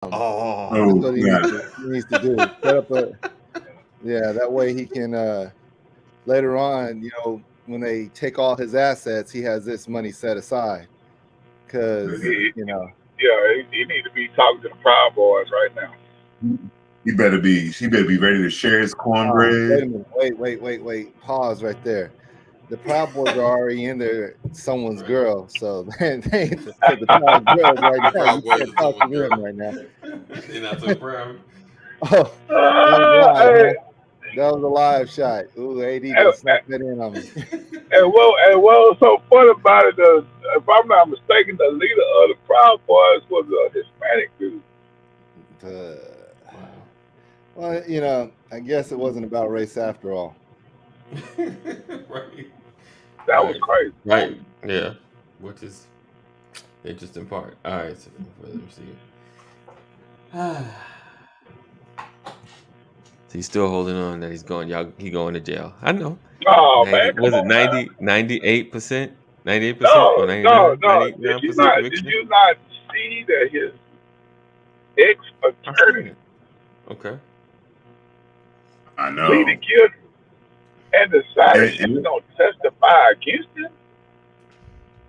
That's Oh, what yeah. he needs to do. Set up a that way he can later on, when they take all his assets, he has this money set aside because He, he need to be talking to the Proud Boys right now. He better be ready to share his wait a cornbread. minute, wait, pause right there. The Proud Boys are already in there, someone's Right. girl, so they ain't for the Proud Girls right now. Proud You Boys can't is talk to someone's them girl. right now. They're not so proud. Oh, that was live, Hey, huh? That was a live shot. Ooh, AD and, just snuck that in on me. and what was so funny about it, if I'm not mistaken, the leader of the Proud Boys was a Hispanic dude. Wow. Well, I guess it wasn't about race after all. Right. That was Right. crazy. Right. Yeah. Which is the interesting part. All right. So let me see. So he's still holding on that he's going. Y'all, he going to jail. I know. Oh 90. man, come Was it on, man. 90? 98%? 98% or No, no, 99? no. Did you 99% not? Did conviction. you not see that his ex I've seen attorney it. Okay. I know. pleaded guilty and decided she was And going to testify against him?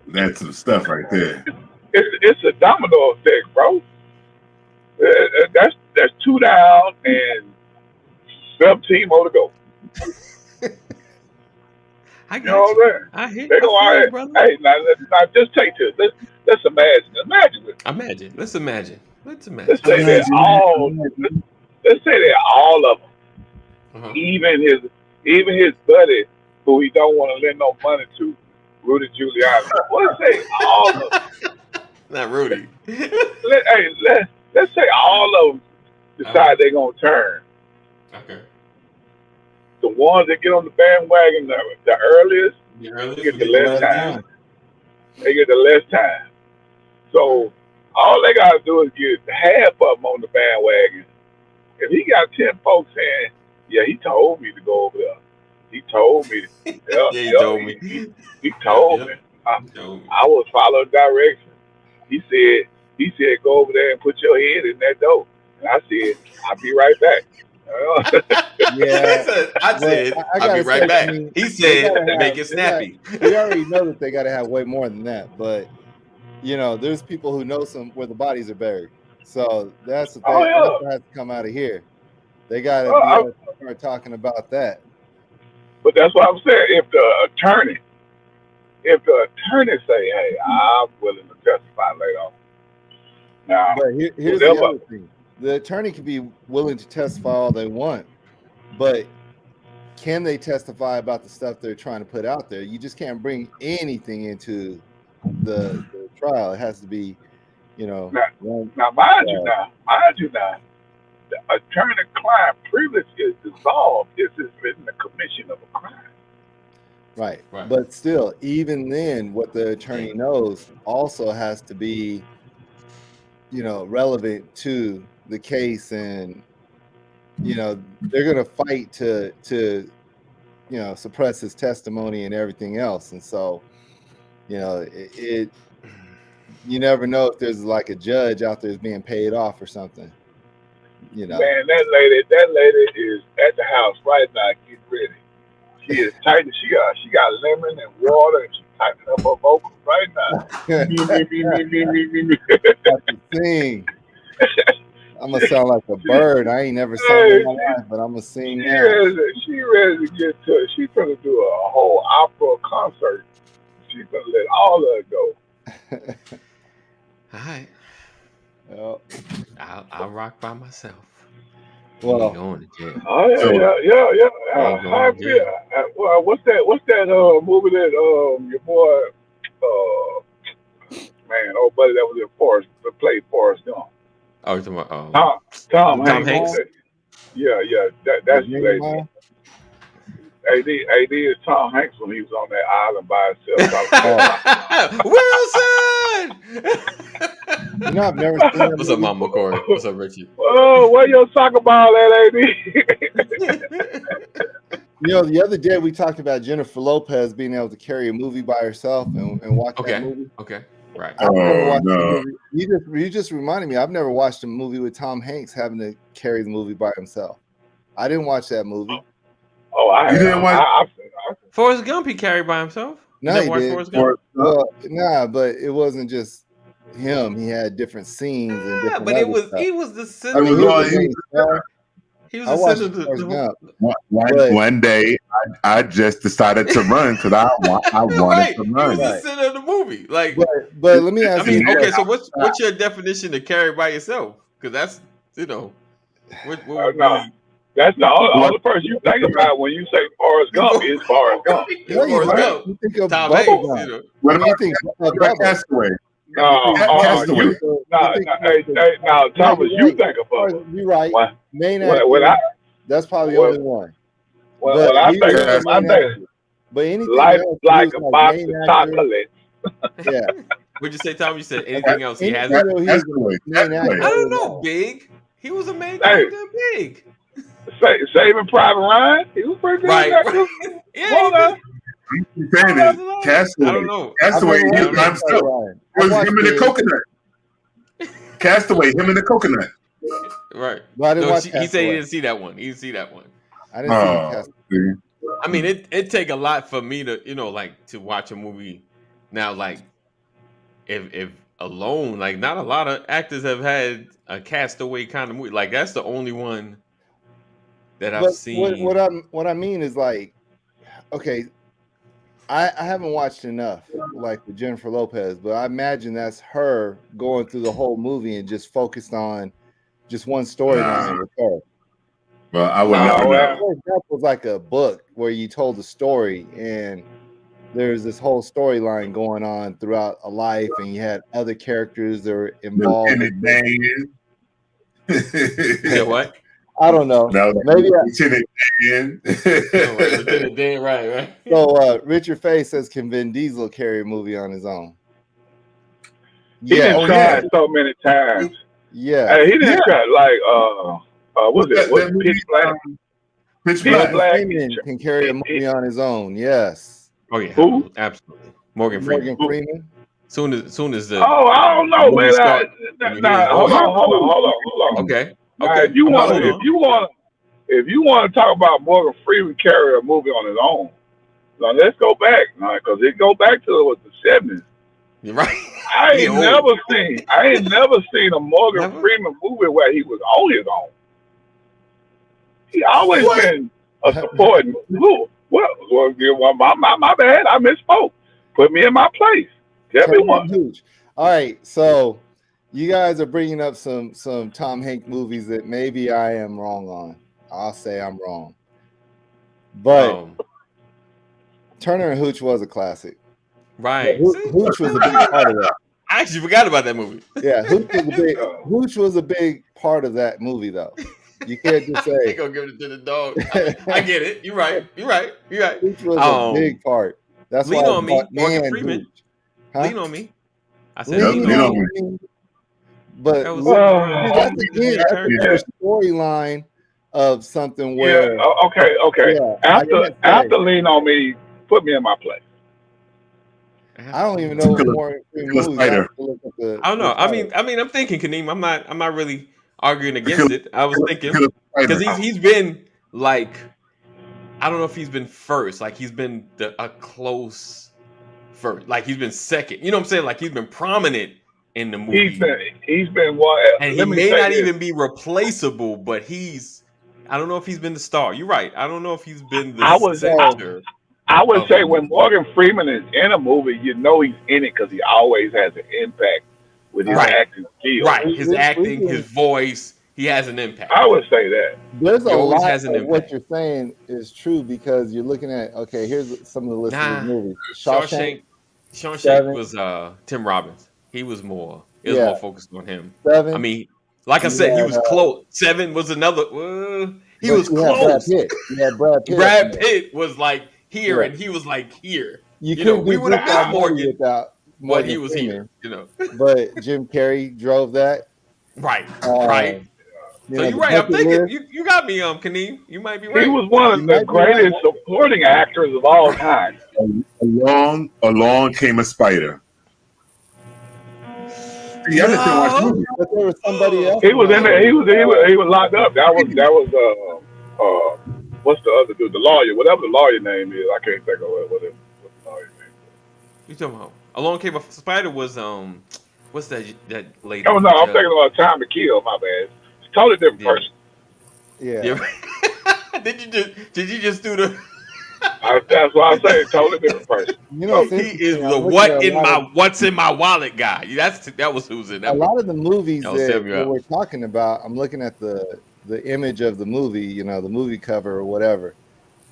that's some stuff right there. It's a domino effect, bro. That's two down and 17 more to go. I You know got what you. I'm saying? I hit. They I go feel out you, here. brother. Hey, now just take this. Let's imagine it. Imagine. Let's imagine. Let's Let's imagine. say that let's say that all of them, Uh-huh. even his buddy, who he don't want to lend no money to, Rudy Giuliani. Let's say all of them. Not Rudy. Let's say all of them decide they're gonna turn. Okay. The ones that get on the bandwagon the earliest The earliest get we the get the less last time. deal. They get the less time. So all they gotta do is get half of them on the bandwagon. If he got 10 folks saying, "Yeah, he told me to go over there. He told me. Yeah, Yeah, he yeah, told me. he Yep, told me. yep. I, He told me. I was following directions. He said, go over there and put your head in that door. And I said, I'll be right back. Yeah, I but said, I I'll be gotta right say, I back. mean, He they said, gotta make have it they got. snappy. We already know that they gotta have way more than that, but there's people who know some where the bodies are buried. So that's the Oh thing. That's yeah. what has to come out of here. They gotta Well, be able to start talking about that. but that's what I'm saying. If the attorney say, "Hey, I'm willing to testify later on," now But here's the whatever. other thing: the attorney can be willing to testify all they want, but can they testify about the stuff they're trying to put out there? You just can't bring anything into the trial. It has to be, Now, one. now, mind you now, the attorney-client privilege is dissolved if it's in the commission of a crime. Right. Right. But still, even then, what the attorney knows also has to be, relevant to the case, and they're going to fight to suppress his testimony and everything else. And so, you never know if there's like a judge out there being paid off or something. Man, that lady is at the house right now. Get ready. She is tightening. She got lemon and water, and she's tightening up her vocals right now. Me, me, me, me, me, me, me, me. Have to sing. I'm gonna sound like a bird. I ain't never sung in Hey, my life, but I'm gonna sing she now. ready to get to it. She's gonna do a whole opera concert. She's gonna let all of it go. All right. Well, I'll rock by myself. He well, ain't going to jail. Oh yeah, So yeah. He ain't How I going to feel? jail. Well, what's that movie that your boy man, old buddy that was in Forrest that played Forrest Gump? Oh, you're talking about Tom Tom Hanks. Hanks? Yeah. That's the Virginia lady. Mile. AD is Tom Hanks when he was on that island by himself talking to that. Wilson! I've never seen that What's up, movie. Mama Corey? What's up, Richie? Oh, where your soccer ball at, AD? The other day we talked about Jennifer Lopez being able to carry a movie by herself and watch that Okay. movie. Okay. Right. I've never Oh watched a no. movie. You just reminded me. I've never watched a movie with Tom Hanks having to carry the movie by himself. I didn't watch that movie. Oh, I You have. didn't watch I've Forrest Gump, he carried by himself. You No, never he watched did. Forrest Gump? Forrest Gump? Well, nah, but it wasn't just him. He had different scenes and Yeah, different but it other was stuff. he was the I center. mean, was he on- was the main star. He was I the watched center of the Forrest whole. Gump. one, one day I just decided to run because I wanted Right, to he run. was the Right. center of the movie. Like, But let me I ask mean, you. okay, so what's your definition of carry by yourself? Because that's what would no. be That's the only person you think about when you say Forrest Gump is Forrest Gump. No, you Forrest don't. Gump, You think of Tom Bubba Hanks, Gump. What I mean, you about, think what about Bubba. Castaway? No, Castaway. no, Thomas, you're you right. think of Bubba. You're right. When, Main when actor. I That's probably the when- only one. when, But when I he think was of the I main think actor. But anything life else, he like was a box main of actor. chocolate. Yeah. What'd you say, Tom? You said anything else? He Anything has. though, he was Castaway. the main Castaway. actor. I don't know. No. Big. He was a main Hey. character. Big. Saving Private Ryan. He was pretty good. Right. in that Right. too. Yeah. Hold he on. did. I'm saying it. Castaway. I don't know. Castaway. I've He never was watched by Private himself. Ryan. It was I him and the watched it, coconut. Castaway. Him and the coconut. Right. but I didn't No, watch he said he Castaway. didn't see that one. He didn't see that one. I didn't see Oh, Castaway. see. I mean, it take a lot for me to, like to watch a movie now. Like, if alone, like not a lot of actors have had a Castaway kind of movie. Like that's the only one that I've But seen. what I mean is like, okay, I haven't watched enough like with Jennifer Lopez, but I imagine that's her going through the whole movie and just focused on just one storyline with her. Well, I would No, never know. Forrest Gump was like a book where you told a story and there's this whole storyline going on throughout a life, and you had other characters that were involved. Lieutenant Dan. Yeah, what? I don't know. No, Maybe Lieutenant Dan. Oh, right. Lieutenant Dan, right. So Richard Faye says, can Vin Diesel carry a movie on his own? He Yeah, didn't try it so many times. yeah. Hey, he didn't try it like what's it? What's movie, Pitch Black? Pitch Pitch Black. Black. Freeman can carry a movie on his own. Yes. Oh yeah, Who? absolutely. Morgan Freeman. Morgan Freeman. Soon as the Oh, I don't know, When man. you start- when you hear his Hold voice. on. okay. Now, Okay. if you I'm want, holding on. if you want to talk about Morgan Freeman carry a movie on his own, now let's go back, because it go back to the 70s. You're right. I He ain't old. never seen a Morgan Never? Freeman movie where he was on his own. He always been a supporting. Well, my bad. I misspoke. Put me in my place. Tell me one. Huge. All right, so you guys are bringing up some Tom Hanks movies that maybe I am wrong on. I'll say I'm wrong, but Turner and Hooch was a classic. Right. Hooch was a big part of that. I actually forgot about that movie. Yeah, Hooch was a big part of that movie, though. You can't just They say gonna give it to the dog. I get it. You're right. Hooch was a big part. That's Lean why I on Me, bought Morgan and Freeman. Hooch. Huh? Lean on Me. I said Lean lean on on me. Me. But That was that's again, that's yeah. a storyline of something Yeah. where Okay. Yeah, I can't say. After Lean on Me, put me in my place. I don't even know what Morgan Freeman movies. I have to look at I don't know. the I mean, I'm thinking, Kaneem. I'm not really arguing against it. I was thinking Killer because Spider. he's been like, I don't know if he's been first. Like he's been a close first. Like he's been second. You know what I'm saying? Like he's been prominent in the movie. He's been one, and he let me may say not this. even be replaceable, but I don't know if he's been the star. You're right. I don't know if he's been the center. I would of say the when movie. Morgan Freeman is in a movie, you know he's in it because he always has an impact with his Right. acting skills. Right. His We acting, can- his voice, he has an impact. I would say that. There's He a always lot has an of what impact. you're saying is true because you're looking at here's some of the list Nah. of these movies. Shawshank Seven. was Tim Robbins. He was more. It was Yeah. more focused on him. 7. I mean, like I You said, he had, was close. 7 was another. He but was you had close. Brad Pitt. You had Brad Pitt. Brad Pitt was like here, Yeah. and he was like here. You You know, couldn't we do would've Dick got Van Morty Morgan, without But Morgan he was Freeman. here. You know, But Jim Carrey drove that. right, Uh, right. You So know, you're the right. I'm bucket thinking list. you got me, Kaneem. You might be right. He was one You of might the be greatest supporting actors of all time. Along came a spider. See, y'all just didn't watch movies. But there was somebody else. He was in there. He was locked up. That was what's the other dude? The lawyer, whatever the lawyer name is. I can't think of what the lawyer name You talking about? Along Came a Spider was what's that lady? is. Oh no, I'm thinking about Time to Kill. My bad. It's a totally different person. Yeah. Yeah. Did you just do the? That's why I say totally different person. You know, He is the what's in my wallet guy. That was who's in that. A lot of the movies That was Samuel that we're talking about, I'm looking at the image of the movie, you know, the movie cover or whatever,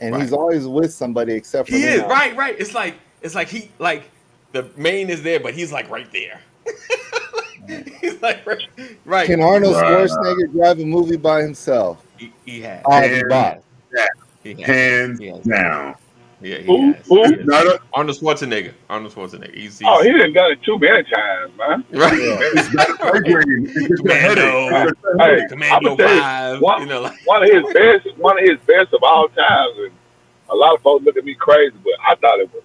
and Right. he's always with somebody except for He is Leon. right. It's like he like the main is there, but he's like right there. He's like right. Can Arnold Right. Schwarzenegger drive a movie by himself? He has. Ozzy Bob. He has. Hands He has. down. Yeah, he Who? has. Who? He has. Not a, Arnold Schwarzenegger. He's Oh, he done done it too many times, man. right. it's not a migraine. It's just a Commando. headache. Hey, Commando I'ma tell you, 5. one- You know, like one of his best of all times. And a lot of folks look at me crazy, but I thought it was.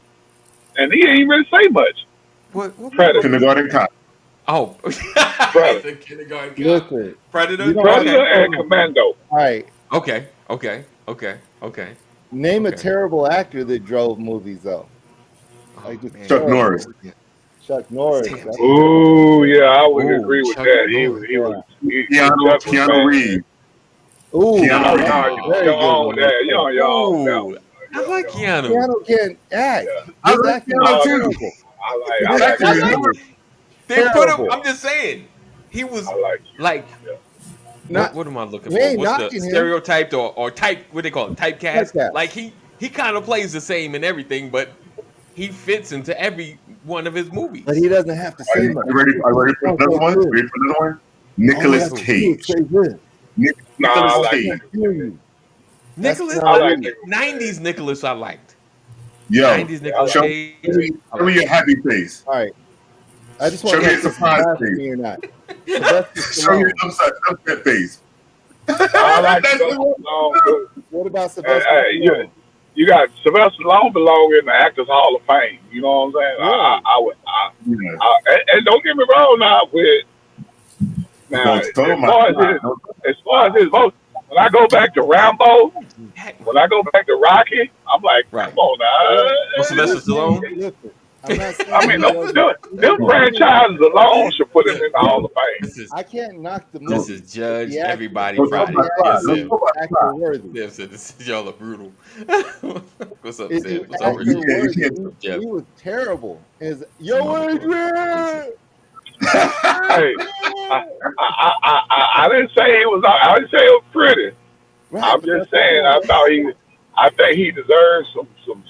And he didn't even really say much. what Predator. Kindergarten cop. Oh, Predator. the kindergarten cop. Listen, Predator. You don't- Predator Okay. and Commando. all right, Okay. name a Okay. terrible actor that drove movies though. Oh, Like just man. Chuck terrible. Norris. Chuck Norris. Damn. That's- Ooh, yeah, I would Ooh, agree with Chuck that. Norris. Keanu Reeves. Ooh, Keanu No, Reeves. no, very you're good on one. with that. You're on your own now. Ooh, I like Keanu. Keanu can't act. Yeah. I His like acting Keanu is too. terrible. I like His acting it. is They put him. Terrible. I'm just saying, he was I like it. like. Not- what am I looking we for? ain't What's the knocking him. stereotyped or type? What they call it? Typecast. Typecast. Like he kind of plays the same in everything, but he fits into every one of his movies. But he doesn't have to Are say you much. ready for another one? Ready for another one? All you Nicolas have to do is Cage. say this. No, I Nicolas like Cage. it. Hear you. Nicholas, That's I not like it. it. 90s Nicholas, I liked. Yo, 90s Nicholas show Cage. show me your happy face. All right. I just Show want me to a know if surprise it's face. me or not. Sylvester Show me Stallone. upset face. I like That's it. What about Hey, Sylvester hey, Stallone? you got Sylvester Stallone belong in the Actors Hall of Fame. You know what I'm saying? Yeah. I would. Yeah. And don't get me wrong now. Now, as Don't far as his vote, when I go back to Rambo, when I go back to Rocky, I'm like, Right. come on now. Well, Sylvester Stallone. Listen, I'm not saying I mean, he wasn't- them franchises alone should put him in the Hall of Fame. This is I can't knock the this movie. is Judge Yeah. Everybody Don't Friday. talk about Yes, Don't Sim. talk about Actor worthy. Sim said this is y'all are brutal. What's up, Is Sam? he What's up, actor Richard? worthy? can't- Jeff. He was terrible. Yo, Adrian! Hey, I didn't say he was. I didn't say it was pretty. Right, I'm but just that's saying. what I think he deserves some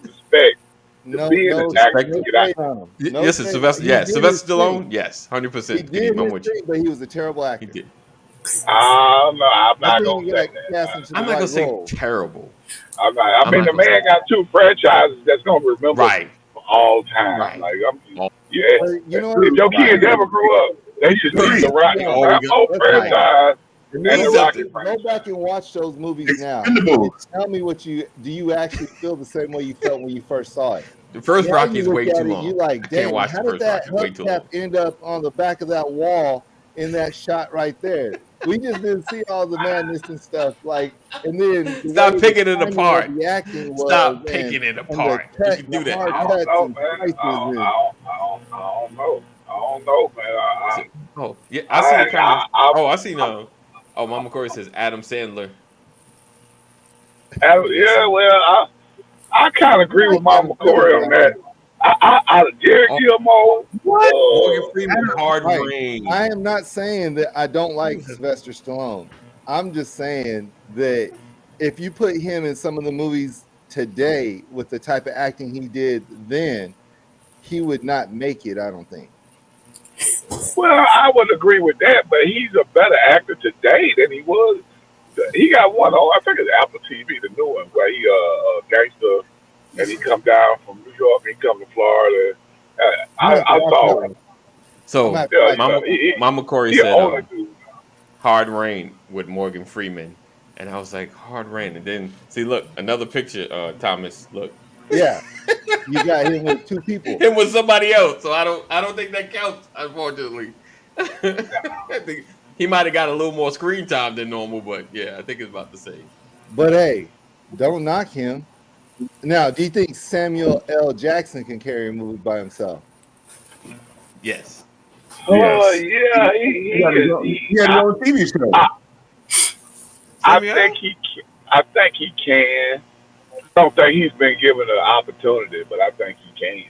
respect. No, being no, an actor, no get out. shade on him. No Yes, it's shade. Sylvester. He Yeah, did Sylvester his Stallone. thing. Yes, He 100%. did I'm his with you. thing, but he was a terrible actor. He did. No, I'm I not think gonna you say got that. cast into the I'm not right gonna say role. terrible. I'm not. I I'm mean, not the gonna man got 2 franchises that's gonna remember Right. for all time. Right. Like, All- yeah. But you know what? If your kids ever grew up, they should see the Oh, Rambo that's franchise and the He's Rocky up franchise. Go back and watch those movies now. Expendables. Tell me what do you actually feel the same way you felt when you first saw it? The first Now Rocky you is look way at too it, long. You like, I dang, can't watch how the did first that Rocky. Way too long. hubcap end up on the back of that wall in that shot right there? We just didn't see all the madness and stuff. Like, and then the Stop way picking the it timing apart. of The acting was, Stop and- picking it and the apart. cut- You can do the that. hard I cuts don't know, and man. slices I don't and- know. I don't know, man. Oh, yeah. I see it kind of. Oh, I see now. Oh, Mama Corey says Adam Sandler. Yeah, well, I kind of agree with Mama Corey on that. Jerry Gilmore. Morgan Freeman, Hard Right. Rain. I am not saying that I don't like Sylvester Stallone. I'm just saying that if you put him in some of the movies today with the type of acting he did then, he would not make it, I don't think. Well, I would agree with that, but he's a better actor today than he was. He got one on, I think it's Apple TV, the new one, where he a gangster, and he come down from New York, and he come to Florida. I saw him. So, I'm not- Mama Corey He an said older dude. Hard Rain with Morgan Freeman. And I was like, Hard Rain. And then, see, look, another picture, Thomas. Look, Yeah. You got him with 2 people. him with somebody else. So I don't think that counts, unfortunately. I think he might have got a little more screen time than normal, but yeah, I think it's about the same. But hey, don't knock him. Now, do you think Samuel L. Jackson can carry a movie by himself? Yes. Oh Yes. yeah, He had his own TV show. I Samuel? think he can. I don't think he's been given an opportunity, but I think he can.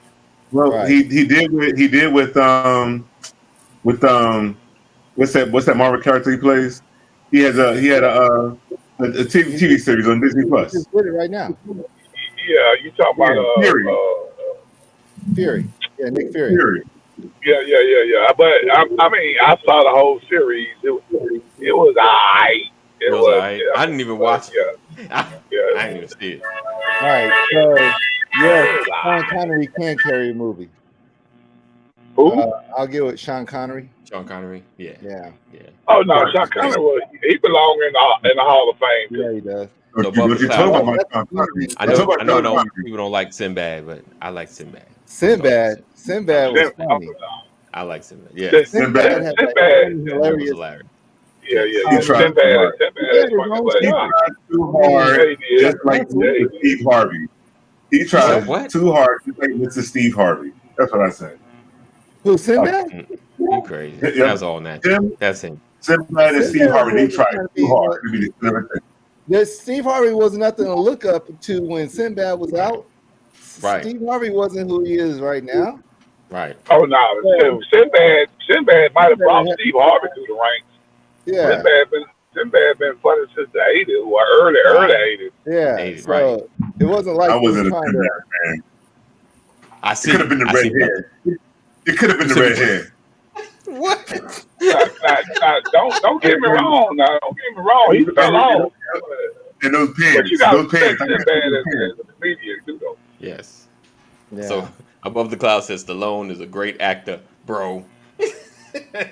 Well, Right. he did with what's that Marvel character he plays? He had a TV series on Disney He Plus. just did it right now. Yeah, you talking about Fury. Fury. Yeah, Nick Fury. Fury. Yeah. But I mean, I saw the whole series. It was alright. It was alright. I didn't even watch it. I Yeah. didn't even see it. All right. So, yes, Sean Connery can carry a movie. Who? I'll give it Sean Connery. Sean Connery. Yeah. Yeah. Oh no, Sean Connery he belong in the Hall of Fame. Yeah, he does. So What you talking about? Sean Connery? I know people don't like Sinbad, but I like Sinbad. Sinbad was funny. I like Sinbad. Yeah. Sinbad had that That was hilarious. hilarious. Yeah. He tried Sinbad is Yeah, funny, he He but tried too hard, just like Mr. Steve Harvey. He tried what? too hard, just like Mr. Steve Harvey. That's what I said. Who, Sinbad? You crazy. Yeah. That's all natural. Him, That's him. Sinbad and Steve Sinbad Harvey, they was tried trying to too be hard to be the everything. Steve Harvey was nothing to look up to when Sinbad was out. Right. Steve Harvey wasn't who he is right now. Right. oh no, Sinbad might have brought Steve Harvey through the ranks. Yeah. Sinbad been funny since the '80s, or early '80s. Yeah. 80s, So right. it wasn't like I he was wasn't a trying Sinbad to. fan. I It see. could have been the I red see hair. It could have been the red hair. What? Now, don't get me wrong. Now, don't get me wrong. He fell off. And those But pants, you got to those pants. respect Sinbad as a comedian, too, though. Yes. Yeah. So Above the Cloud says Stallone is a great actor, bro.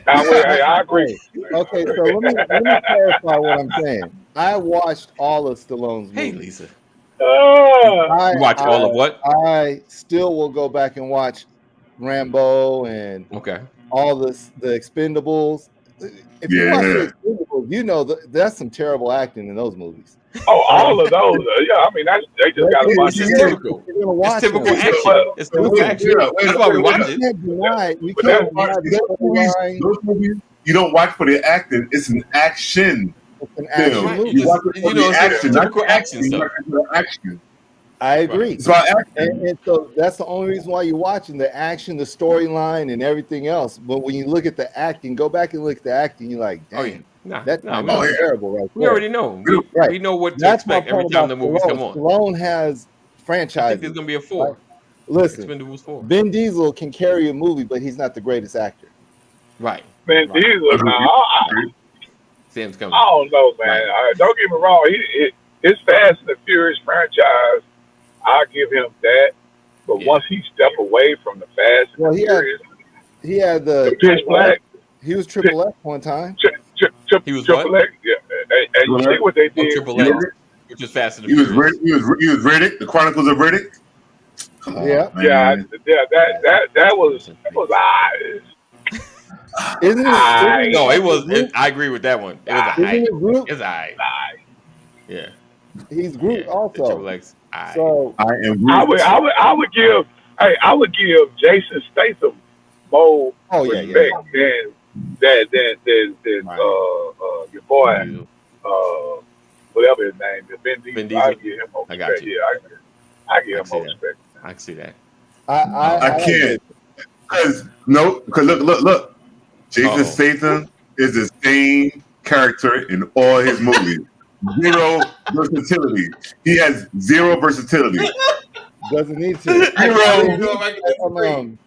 I agree. Okay, so let me clarify what I'm saying. I watched all of Stallone's Hey, movies. Lisa. I, You watch all of what? I still will go back and watch Rambo and Okay. all the Expendables. If you watch Yeah. the Expendables, you know that's some terrible acting in those movies. Oh, all of those. Yeah, I mean, they just got a bunch It's of just typical. You're gonna watch It's typical them. action. It's typical action. That's why we watch You it. can't deny. You But can't that's deny the storyline. Those movies, you don't watch for the acting. It's an action It's an film. action Right. movie. You watch it You for know, the it's action, not typical the action action. You stuff. watch it for the action. I agree. It's about action. And so that's the only reason why you're watching the action, the storyline, and everything else. But when you look at the acting, go back and look at the acting, you're like, Oh, yeah. damn, Nah, that's nah, Oh, yeah. terrible right we there. already know. Right. We know what to That's my expect every point time about the movies Stallone. come on. Stallone has I think franchises. there's going to be a 4. Listen, Expendables 4. Ben Diesel can carry a movie, but he's not the greatest actor. Right. Man, Right. Diesel, now, Sam's coming. I don't know, man. Don't get me wrong. His Fast and the Furious franchise, I'll give him that. But Yeah. once he step away from the Fast and Well, the he had Furious, He had the Pitch Black, He was Triple X one time. He was Triple what? X, yeah. And you see what they Oh, did. Triple You X, know, which is Fast and He the was Furious. Riddick. He was Riddick. The Chronicles of Riddick. Come on, Yeah. man. Yeah, that was Isn't it? No, it was. I agree with that one. It was a Isn't high. it Groot? It's a high. Yeah. He's Groot Yeah. also. Triple X. Aye. So I am. I would give Jason Statham more oh yeah, respect yeah. than your boy whatever his name is, Ben Diesel. Ben Diesel. I give him more I got respect. you. Yeah, I give him see more that. respect. I can see that. I can't. Because look. Jason Uh-oh. Statham is the same character in all his movies. Zero versatility. He has zero versatility. Doesn't need to. John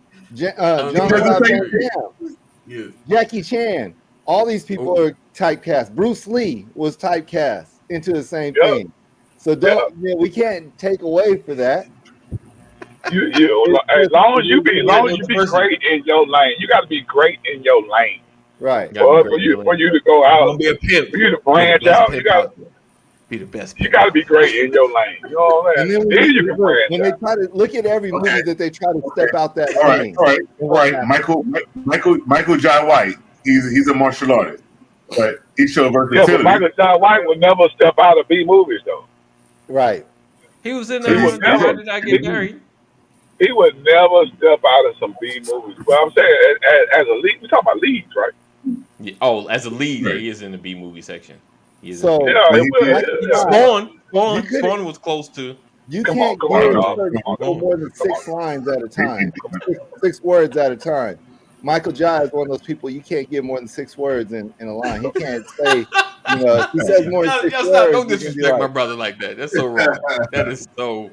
Yeah. Jackie Chan. All these people are typecast. Bruce Lee was typecast into the same thing. So we can't take away for that. As long as you be great in your lane, you got to be great in your lane. Right. For you to go out, Be a pimp. for you to branch out, you got be the best. you got to be great in your lane. You know what I'm And saying? then Then you can branch when they out. try to look at every movie that they try to step out that All lane. right. Michael Jai White. he's a martial artist, but he showed Yeah, but versatility. Michael John White would never step out of B movies though. Right. He was in He would How never. Did I Get Married? He would never step out of some B movies. But I'm saying as a lead, we talking about leads, right? Yeah. Oh, as a lead, yeah, Right. he is in the B movie section. He is So Yeah, But it he will. did- Yeah. Spawn You couldn't- Spawn was close to. you Come can't on, give dog. certain Come people on. more than 6 lines at a time, six words at a time. Michael Jai is one of those people you can't give more than 6 words in a line. He can't say, if he says more than Y'all 6 stop! words, Don't he's gonna be disrespect my like, brother like that. That's so wrong. That is so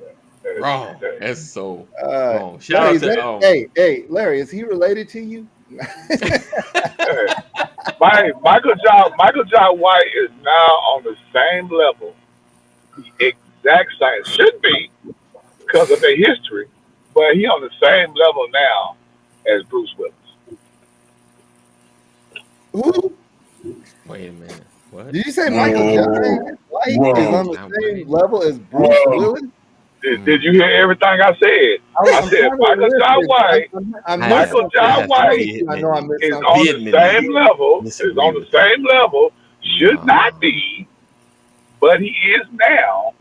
wrong. That's so wrong. Shout Larry, out to hey, Larry, is he related to you? Hey, Michael John White is now on the same level, the exact same. Should be because of their history, but he on the same level now as Bruce Willis. Who? Wait a minute. What? Did you say Michael Whoa. Jai White Whoa. is on the same level as Bruce Whoa. Willis? Did you hear everything I said? I said Michael John White. Michael John White I know I missed is something. on the same level. Is on the same level. Should not be, but he is now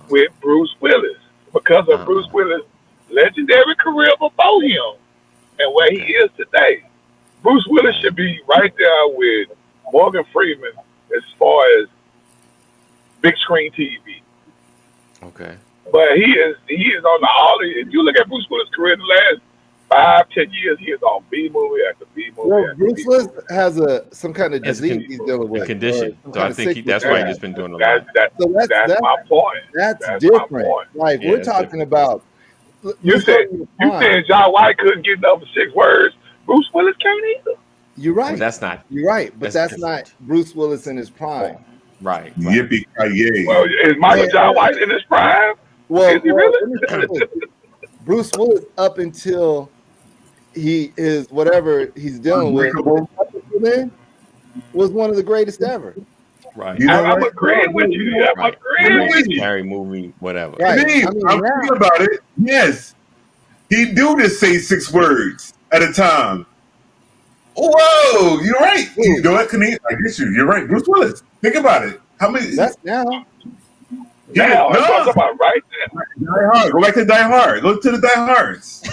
with Bruce Willis because of Bruce Willis' legendary career before him and where he is today. Bruce Willis should be right there with Morgan Freeman as far as big screen TV. Okay. But he is on the all. If you look at Bruce Willis' career in the last 5-10 years, he is on B movie after B movie. Well, after Bruce B Willis movie. has some kind of Has a disease he's dealing A with. condition. or some So I kind of think sickness. that's why he's just been doing a lot. So That's my point. That's That's my different. point. Like Yeah, we're it's talking different. about. You said John White couldn't get number 6 words. Bruce Willis can't either. You're right. Well, that's not You're right, but that's that's not different. Bruce Willis in his prime. right. Yippee ki Well, is Michael John White in his prime? Well, Is he really? let me say this. Bruce Willis up until he is whatever he's dealing with Unbreakable. up until then was one of the greatest ever. Right. You know I'm what? agreeing with you. I'm Right. agreeing with you. Scary movie, whatever. Right. Steve, I mean, I'm now- thinking about it. Yes, he do just say 6 words at a time. Whoa, you're right. You know what, Kaneem? I get you. You're right. Bruce Willis. Think about it. How many? That's now. Now, I'm no. talking about right now. Die Hard. Go back to Die Hard. Look to the Die Hards.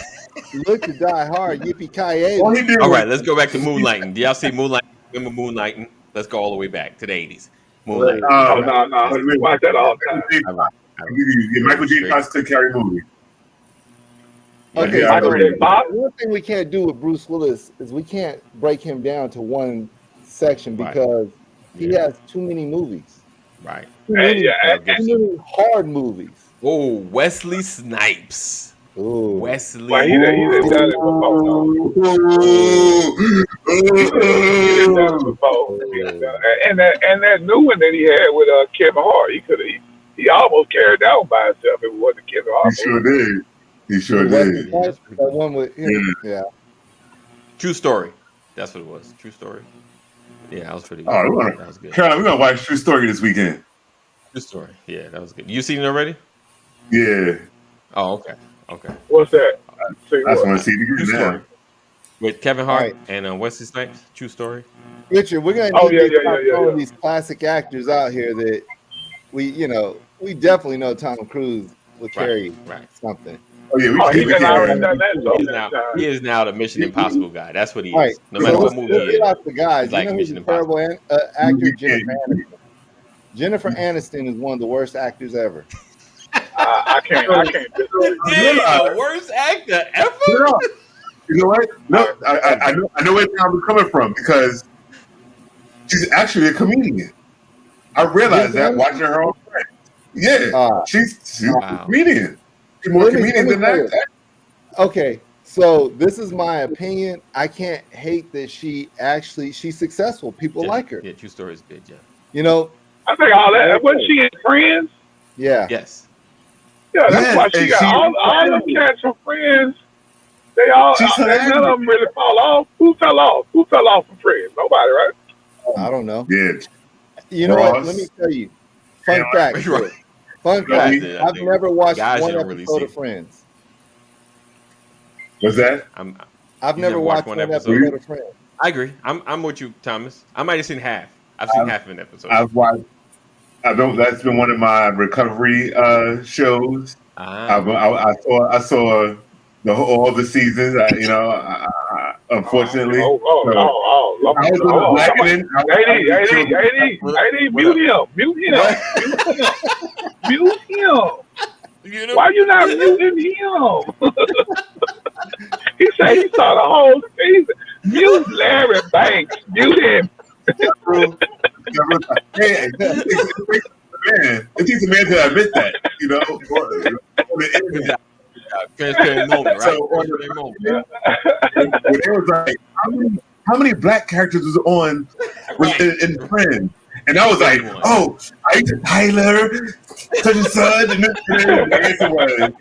Look to Die Hard, yippee ki All he did All was- right, let's go back to Moonlighting. Do y'all see Moonlighting? Remember Moonlighting? Let's go all the way back to the 80s. Moonlighting. Oh, no. We watch that all the time. All right. Yeah, Michael J. Fox could carry movie. Okay, Yeah, I so agree. one thing we can't do with Bruce Willis is we can't break him down to one section Right. because he Yeah. has too many movies. Right. Too many, And too many hard movies. Oh, Wesley Snipes. Ooh. Wesley. Well, he done done it before. though. He done done it before. He done done it. And that new one that he had with Kevin Hart, he almost carried that one by himself if it wasn't Kevin He Hart. sure did. He sure Wesley did. Snipes, that one with him. Yeah. True Story. That's what it was. True Story. Yeah, that was pretty good. Oh, we're gonna- That was good. Carolina, we're gonna watch True Story this weekend. True Story. Yeah, that was good. You seen it already? Yeah, Oh, okay. Okay. What's that? See I just what? want to see it True again Story. now. With Kevin Hart Right. and Wesley Snipes. True Story. Richard, we're gonna Oh, need yeah, to yeah, stop yeah, throwing yeah. these classic actors out here that we definitely know Tom Cruise would carry Right. something. Oh yeah, Oh, he we done already can. done that so He is many now, times. he is now the Mission Impossible guy. That's what he is. All right. No matter what let's movie he get is. out the guys. He's like you know who's Mission a terrible actor? Yeah. Jennifer Aniston. Jennifer Aniston is one of the worst actors ever. I can't disagree. Dang, the worst actor ever? No, you know what? No, I know where Tom is coming from because she's actually a comedian. I realized that watching her on Friends. Yeah, she's Wow. a comedian. She's more Let me- comedian let me than tell actor. Okay, so this is my opinion. I can't hate that she's successful. People Yeah, like her. Yeah, True Story is good, yeah. You know, I think all that. Wasn't she in Friends? yeah. Yes. Yeah, that's Yes, why she and got she- all them cats from Friends. They all She's none hilarious. of them really fall off. Who fell off? Who fell off from Friends? Nobody, right? I don't know. Yeah, You know what? Ross. Let me tell you. Fun Yeah, fact. right. Chris. Fun Yeah, fact. I I've think never watched guys one don't really episode see of it. Friends. what's that? I've You never never watched watched one one episode episode? of Friends. I agree. I'm with you, Thomas. I might have seen half. I've seen half of an episode. I've watched. That's been one of my recovery shows. I saw all the seasons. Unfortunately, mute him. Why you not muting him? He said he saw the whole season. Mute Larry Banks. Mute him. It takes a man to admit that, Transparent moment, right? So, when it was like, how many black characters was on in Friends? And I was like, oh, Tyler, such and such, and the answer was,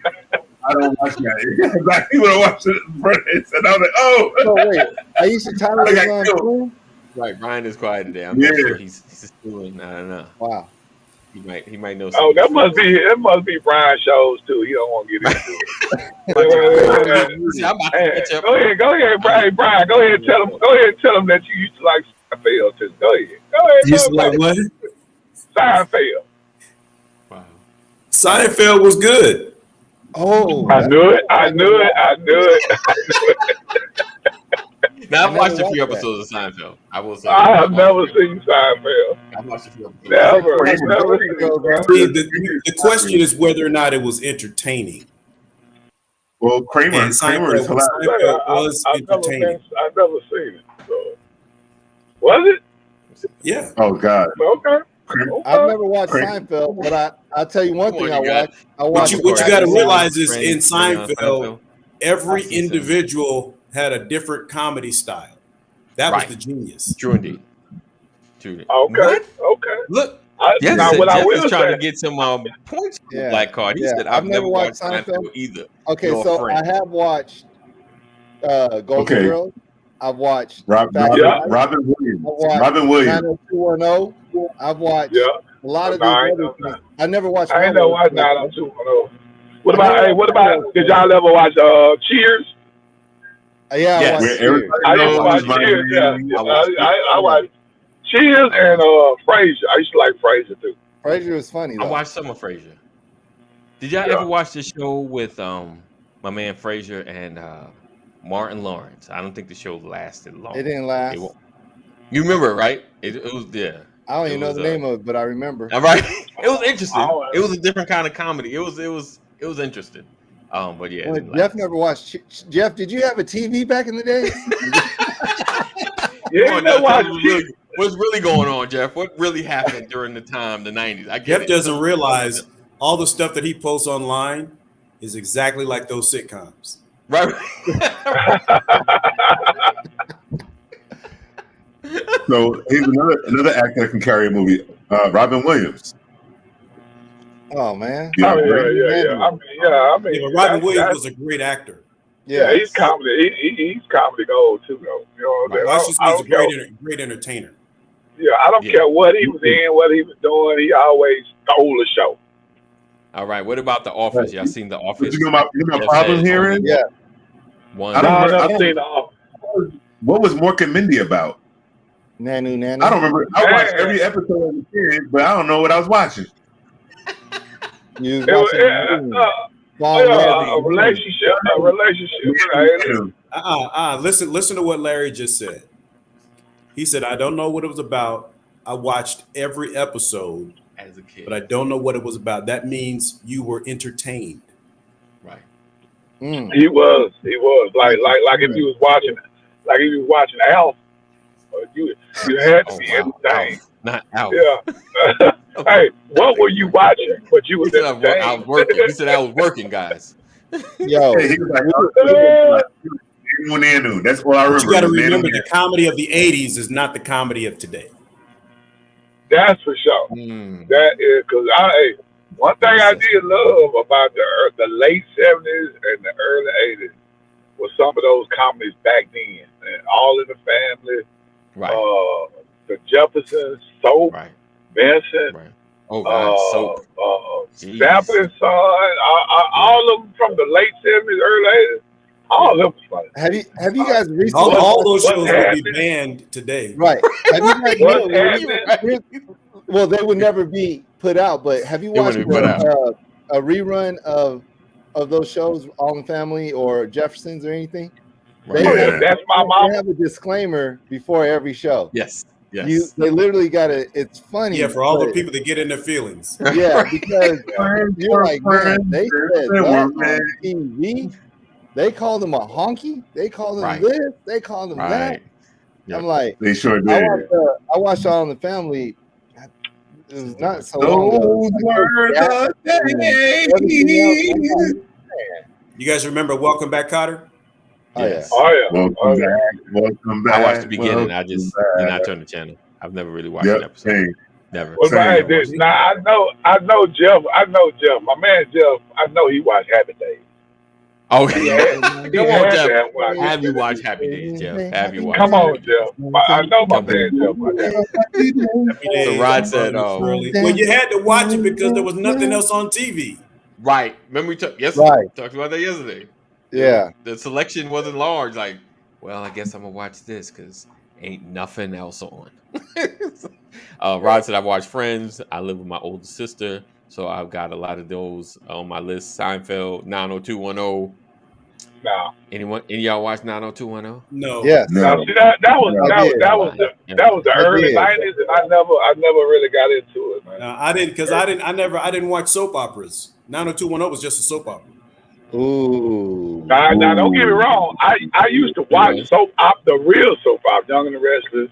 I don't watch that. Black people don't watch Friends, and I was like, oh. So wait, Aisha Tyler was on too? Right, Brian is quiet today. I'm not sure he's doing. I don't know. Wow. He might know. Oh, that must be Brian shows too. He don't want to get into it. Go ahead, Brian. Brian, go ahead and tell him. Go ahead and tell him that you used to like Seinfeld too. Go ahead. You used to like what? Seinfeld. Wow. Seinfeld was good. Oh, I knew it. Now I've watched a few episodes of Seinfeld. I will say I have never seen Seinfeld. I've watched a few episodes. Never. The question is whether or not it was entertaining. Well, Kramer is hilarious. I've never seen it. So. Was it? Yeah. Oh God. Okay. I've never watched Seinfeld, but I'll tell you one thing. I watched. What you got to realize is in Seinfeld, every individual had a different comedy style. That was the genius. True indeed. Okay. Okay. Look, Jeff is trying to get some points for the black card. He said, "I've never watched Seinfeld either." Okay, so I have watched Golden Girls. I've watched Robin Williams. Robin Williams. 90210. I've watched a lot of these other things. I never watched. I ain't never watched 90210. What about? Did y'all ever watch Cheers? Yeah, I watched Cheers. I watched Cheers and Frasier. I used to like Frasier too. Frasier was funny though. I watched some of Frasier. Did y'all ever watch the show with my man Frasier and Martin Lawrence? I don't think the show lasted long. It didn't last. You remember, right? It was I don't even know the name of it, but I remember. All right. It was interesting. It was a different kind of comedy. It was interesting. But yeah. Well, Jeff never watched. Jeff, did you have a TV back in the day? What's really going on, Jeff? What really happened during the time, the 90s? Jeff doesn't realize all the stuff that he posts online is exactly like those sitcoms. Right. So here's another actor that can carry a movie. Robin Williams. Oh man. Yeah. I mean, Robin Williams was a great actor. Yeah, he's comedy. He's comedy gold too, though. You know, Washington's a great entertainer. Yeah, I don't care what he was in, what he was doing. He always stole the show. All right. What about The Office? Y'all seen The Office? You know my problem here is? Yeah. I don't seen The Office. What was Mork and Mindy about? Nanu. I don't remember. I watched every episode of the series, but I don't know what I was watching. You was a relationship. Listen to what Larry just said. He said, "I don't know what it was about. I watched every episode as a kid, but I don't know what it was about." That means you were entertained, right? He was like if he was watching Alf, you had to be entertained. Not Alf. Yeah. Hey, what were you watching? But you was entertained. I was working. He said I was working, guys. Yo, he was like, that's what I remember. You got to remember, the comedy of the '80s is not the comedy of today. That's for sure. That is because one thing I did love about the late '70s and the early '80s was some of those comedies back then, and All in the Family, right? The Jeffersons, Soap, right? Vincent, right. Oh God, Soap, Sanford and Son, all of them from the late '70s, early '80s. All of them was funny. Have you guys recently? All those shows would happened? be banned today. Right. Have you guys What well, they would never be put out. But have you They watched wouldn't be put out. a rerun of those shows, All in the Family or Jeffersons or anything? Right. That's my They mom. have a disclaimer before every show. Yes. Yes. They literally got to. It's funny. Yeah, for all the but- people that get in their feelings. Yeah, because you're like, man, they said that on TV. They called him a honky. They called him Right. this. They called him that. Right. Yep. I'm like, They sure I did. watched All in the Family. It was not so long ago. Those were the days. You guys remember Welcome Back, Cotter? Oh yeah. Yes. Oh yeah. Welcome Oh, yeah. back. Welcome back. I watched the beginning. I Welcome just back. did not turn the channel. I've never really watched an Yep. episode. Same. Never. What about Same. this? Now I know Jeff. My man Jeff. I know he watched Happy Days. Oh He yeah. had Come on, to have Jeff. watched Have Happy you Days. watched Happy Days, Jeff? Have you watched? Come on, Happy Jeff. I know my man Jeff. watched Happy Days. So Rod said, Well, you had to watch it because there was nothing else on TV. Right. Remember we talked Right. talked about that yesterday. Yeah. The selection wasn't large. Like, well, I guess I'm gonna watch this because ain't nothing else on. Rod said I watched Friends. I live with my older sister, so I've got a lot of those on my list. Seinfeld, 90210. Now, Any of y'all watch 90210? No. Yes. now No. see that was the I early did. '90s, and I never really got into it, man. I didn't because I didn't watch soap operas. 90210 was just a soap opera. Ooh. Now, don't get me wrong. I used to watch the real soap opera, Young and the Restless,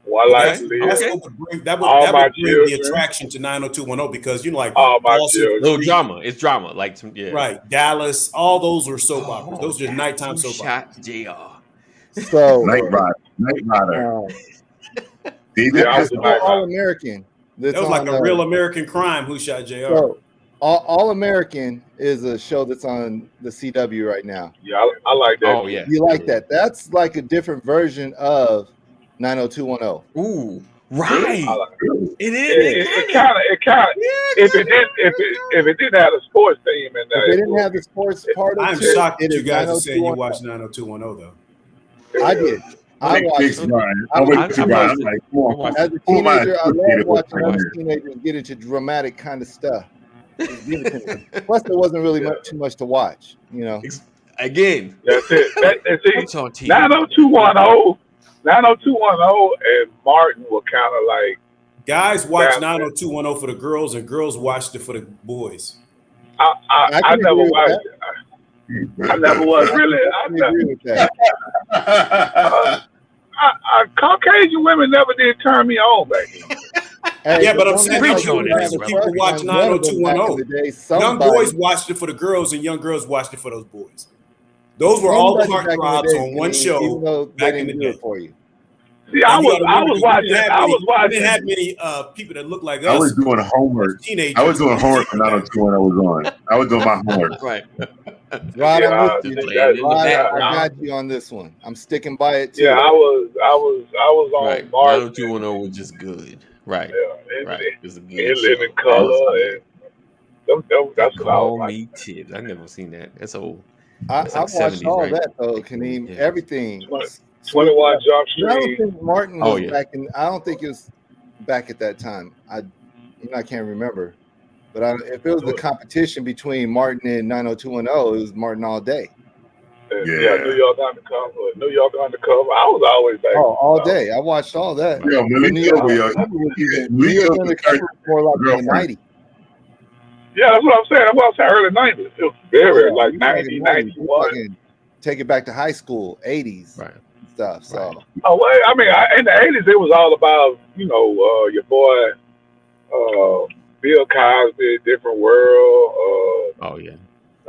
One Life to Live. That's what would bring that All would My bring the Children. attraction to 90210 because like All My Dawson's Children. Little Creek, drama. It's drama. Like some right? Dallas, all those were soap operas. Those are nighttime soap operas. Shot JR. So Night Rider. David Yeah, I was Hasselhoff. like- All American. That was like a real American crime. Who shot JR? So All American is a show that's on the CW right now. Yeah, I like that. Oh yeah. You like that? That's like a different version of 90210. Ooh. Right. I like It It is. kind of if it didn't have a sports team in there, If they didn't have the sports part of I'm it, shocked that it you is guys are saying you 90210. watched 90210 though. I did. I Like, watched thanks, it. Brian. I I'm with watched you, it. Brian. I'm like, come on. As a Who am I teenager, I to love dictate what watching I'm other doing? teenagers get into dramatic kind of stuff. Just give it to me. Plus, there wasn't really too much to watch, you know. Again. that's it. It's on TV. 90210, 90210, and Martin were kind of like Guys watched Yeah. 90210 for the girls, and girls watched it for the boys. I can never agree with watched it. I never was really. I can agree with that. Caucasian women never did turn me on back then. Hey, Yeah, but I'm don't saying act preach like on you it, have a brother. crush People watch on one of them back in 90210. the day. Young Somebody- boys watched it for the girls, and young girls watched it for those boys. Those were all the somebody back in the heartthrobs day, on one even show. though they back in didn't the do day. it for you. See, I And you was gotta remember, watching. we didn't I have was many- watching. We didn't have many people that looked like I was us. doing homework. Teenagers. I was doing homework for 902 when I was on. I was doing my homework. Right. Rod, Yeah, I'm with you. just playing in the Rod, I background. got you on this one. I'm sticking by it too. Yeah, I was on Right. Martin. 90210 was just good. Right. Yeah, and, Right. It was a good and show. Living Color, and that's what I Call was like. me Tibbs. I never seen that. That's old. I It's like watched 70s, all right? that though, Kaneem. Yeah. Everything. 21 Jump I don't Street. think Martin was Oh, yeah. back in. I don't think it was back at that time. I can't remember. But if it was the competition between Martin and 90210, it was Martin all day. Yeah, New York Undercover. New York Undercover. I was always back. Oh, all day. I watched all that. Yeah, But New York Undercover was more like in the 90s. Yeah, that's what I'm saying. That's what I'm saying. Early 90s. It was very like 90, 91. Fucking Take it back to high school, 80s Right. stuff. So Oh, well, I mean, in the 80s, it was all about, your boy Bill Cosby, Different World, Oh yeah.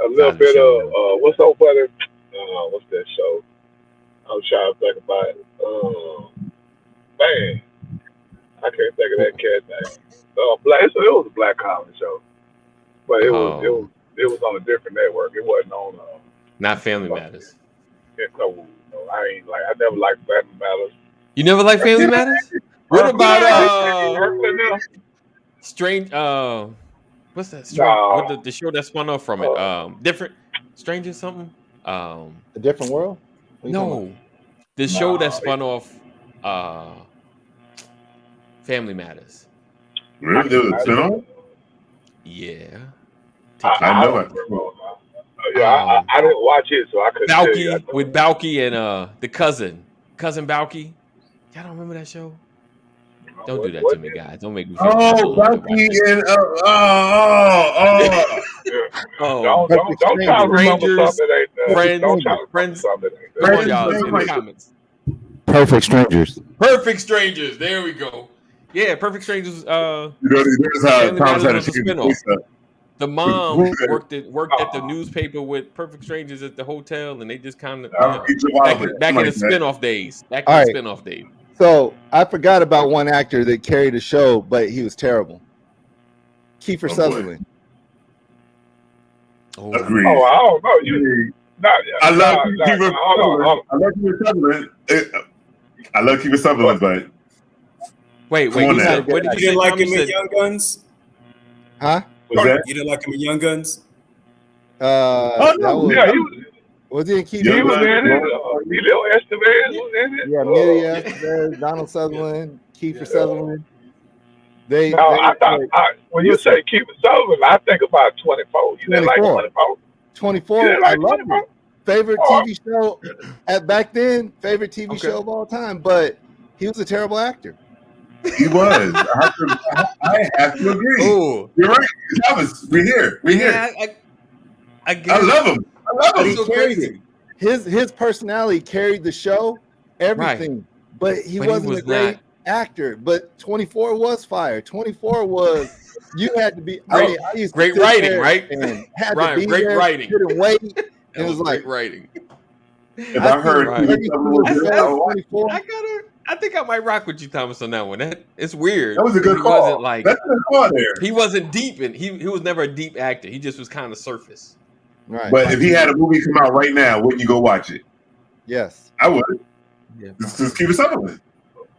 a little Cosby bit Show. of, what's so funny? What's that show? I'm trying to think about it. Man, I can't think of that cat name. It was a black comedy show, but it was on a different network. It wasn't on. Not Family Matters. I never liked Family Matters. You never like Family Matters? What about Yeah. Strange? What's that? Strange, No. what the show that spun off from it? Different Stranger something. A Different World? No, the show that spun off Family Matters. Really? There was a spin-off? Yeah. I know it. I didn't watch it, so I couldn't tell you. Balky with Balky and the cousin Balky. Y'all don't remember that show? Don't do that to me, guys. Don't make me feel Balky and Don't try to remember something that ain't friends. Don't try to remember something that ain't Come on, y'all, in the comments. Perfect Strangers. Perfect Strangers. There we go. Yeah, Perfect Strangers. that's how Tom's had a spin-off. The mom worked at the newspaper with Perfect Strangers at the hotel, and they just kind of back in the spinoff days. Spinoff days. So I forgot about one actor that carried a show, but he was terrible. Kiefer Sutherland. Agreed. Oh, I don't know. I love Kiefer Sutherland. I love Kiefer Sutherland, but wait. You said, what did you didn't like him in Young Guns? Huh? You didn't like him in Young Guns? He was in Kiefer. He was in it. Emilio Estevez was in it. Yeah, Emilio Estevez, Donald Sutherland, Kiefer Sutherland. When you say Kiefer Sutherland, I think about 24. You didn't like 24? 24. I love it. Favorite TV show back then. Favorite TV show of all time. But he was a terrible actor. He was. I have to agree. Ooh. You're right. Thomas, we're here. I love him. He so crazy. His personality carried the show, everything. Right. But he wasn't a great actor. But 24 was fire. 24 was, you had to be. I used great writing, right? And had right, to be great there, writing. Couldn't wait. It was like writing. If I heard 24. I think I might rock with you, Thomas, on that one. It's weird. That was a good call. That's a good call there. He wasn't deep, and he was never a deep actor. He just was kind of surface. Right. But if he had a movie come out right now, wouldn't you go watch it? Yes, I would. Yeah. Just keep it Sutherland.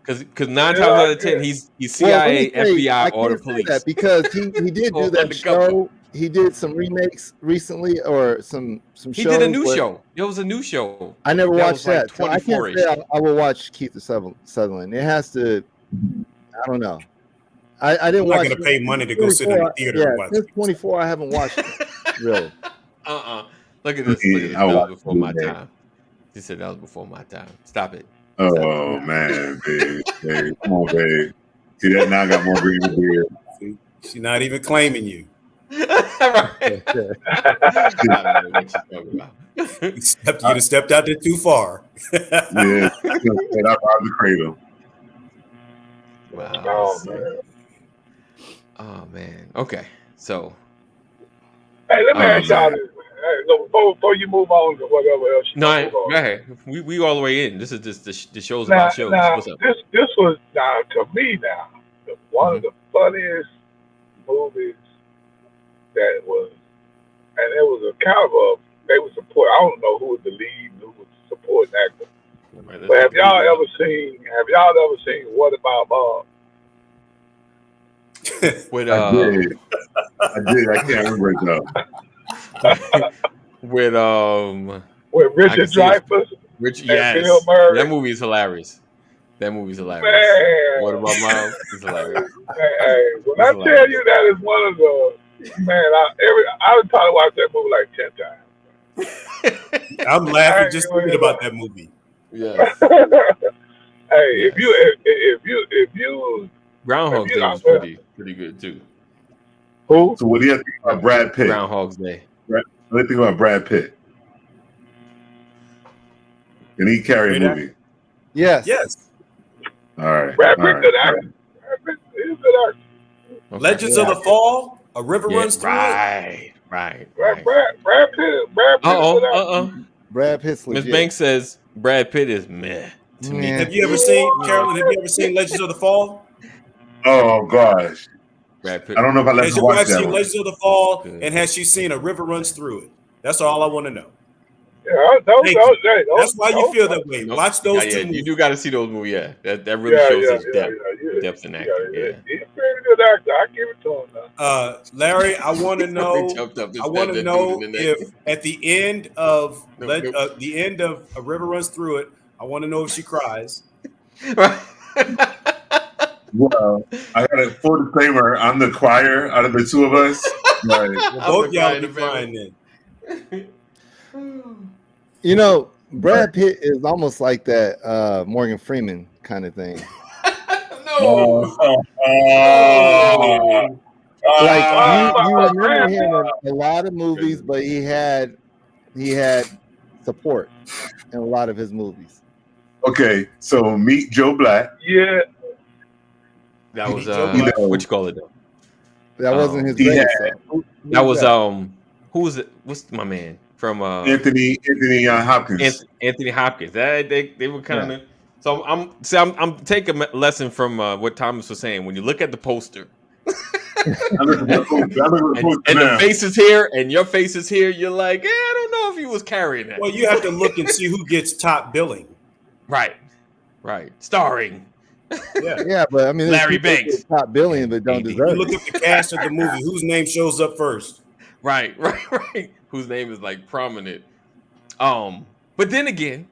Because 9 times out of 10, he's CIA, FBI, or the police. That because he did do that show. He did some remakes recently, or some shows. He did a new show. It was a new show. I never watched that. So I can't say I will watch Kiefer Sutherland. It has to. I don't know. I didn't watch. I'm not going to pay money to go sit in the theater and watch. Since 24, I haven't watched it. Really. Look at this. That was before my time. He said that was before my time. Stop it. Oh man, babe. Come on, babe. See that now? I got more green beard. She's not even claiming you. You'd have stepped out there too far. Yeah, I robbed the cradle. Wow. Oh man. Okay. So. Hey, let me ask y'all this. Before you move on to whatever else. Go ahead. We all the way in. This is just the shows about shows. What's up? This was to me one of the funniest movies that was, and it was a kind of they were support. I don't know who was the lead, who was the supporting actor. But have y'all ever seen What About Bob? With I did. I can't remember it though. With Richard Dreyfuss. Yes. Bill Murray. That movie is hilarious. Man. What About Mom is hilarious. Hey, when I tell you that is one of the I would probably watch that movie like 10 times. I'm laughing just thinking about that movie. Yeah. Hey, if you Groundhog Day was pretty good too. Who? So what do you think about Brad Pitt? Groundhog's Day. What do you think about Brad Pitt? Can he carry a movie? Yes. All right. Brad Pitt good actor. He's a good actor. Okay. Legends of the Fall. A river runs through it. Right. Brad Pitt. Brad Pitt's legit. Miss Banks says Brad Pitt is meh to me. Have you ever seen Carolyn? Have you ever seen Legends of the Fall? Oh gosh. Brad Pitt. I don't know if I let you her watch that seen one. Legends of the Fall, and has she seen A River Runs Through It? That's all I want to know. That's why you feel that way. Watch those two movies. You do got to see those movies. Yeah, that really shows his depth in acting. Yeah, he's a pretty good actor. I give it to him. Larry, I want to know. If at the end of A River Runs Through It, I want to know if she cries. Well, I got a full disclaimer. I'm the crier out of the two of us. Like, both y'all be crying then. You know, Brad Pitt is almost like that Morgan Freeman kind of thing. Like you remember him in a lot of movies, but he had support in a lot of his movies. Okay, so meet Joe Black. Yeah, that was what you call it? That wasn't his name. That was who was it? What's my man from Anthony Hopkins? Anthony Hopkins. They were kind of. So I'm taking a lesson from what Thomas was saying. When you look at the poster, and the face is here, and your face is here, you're like, I don't know if he was carrying that. Well, you have to look and see who gets top billing. Right. Starring. Yeah, but I mean, Larry Banks, top billion, but don't deserve it. You look at the cast of the movie, whose name shows up first. Right. Whose name is like prominent. But then again,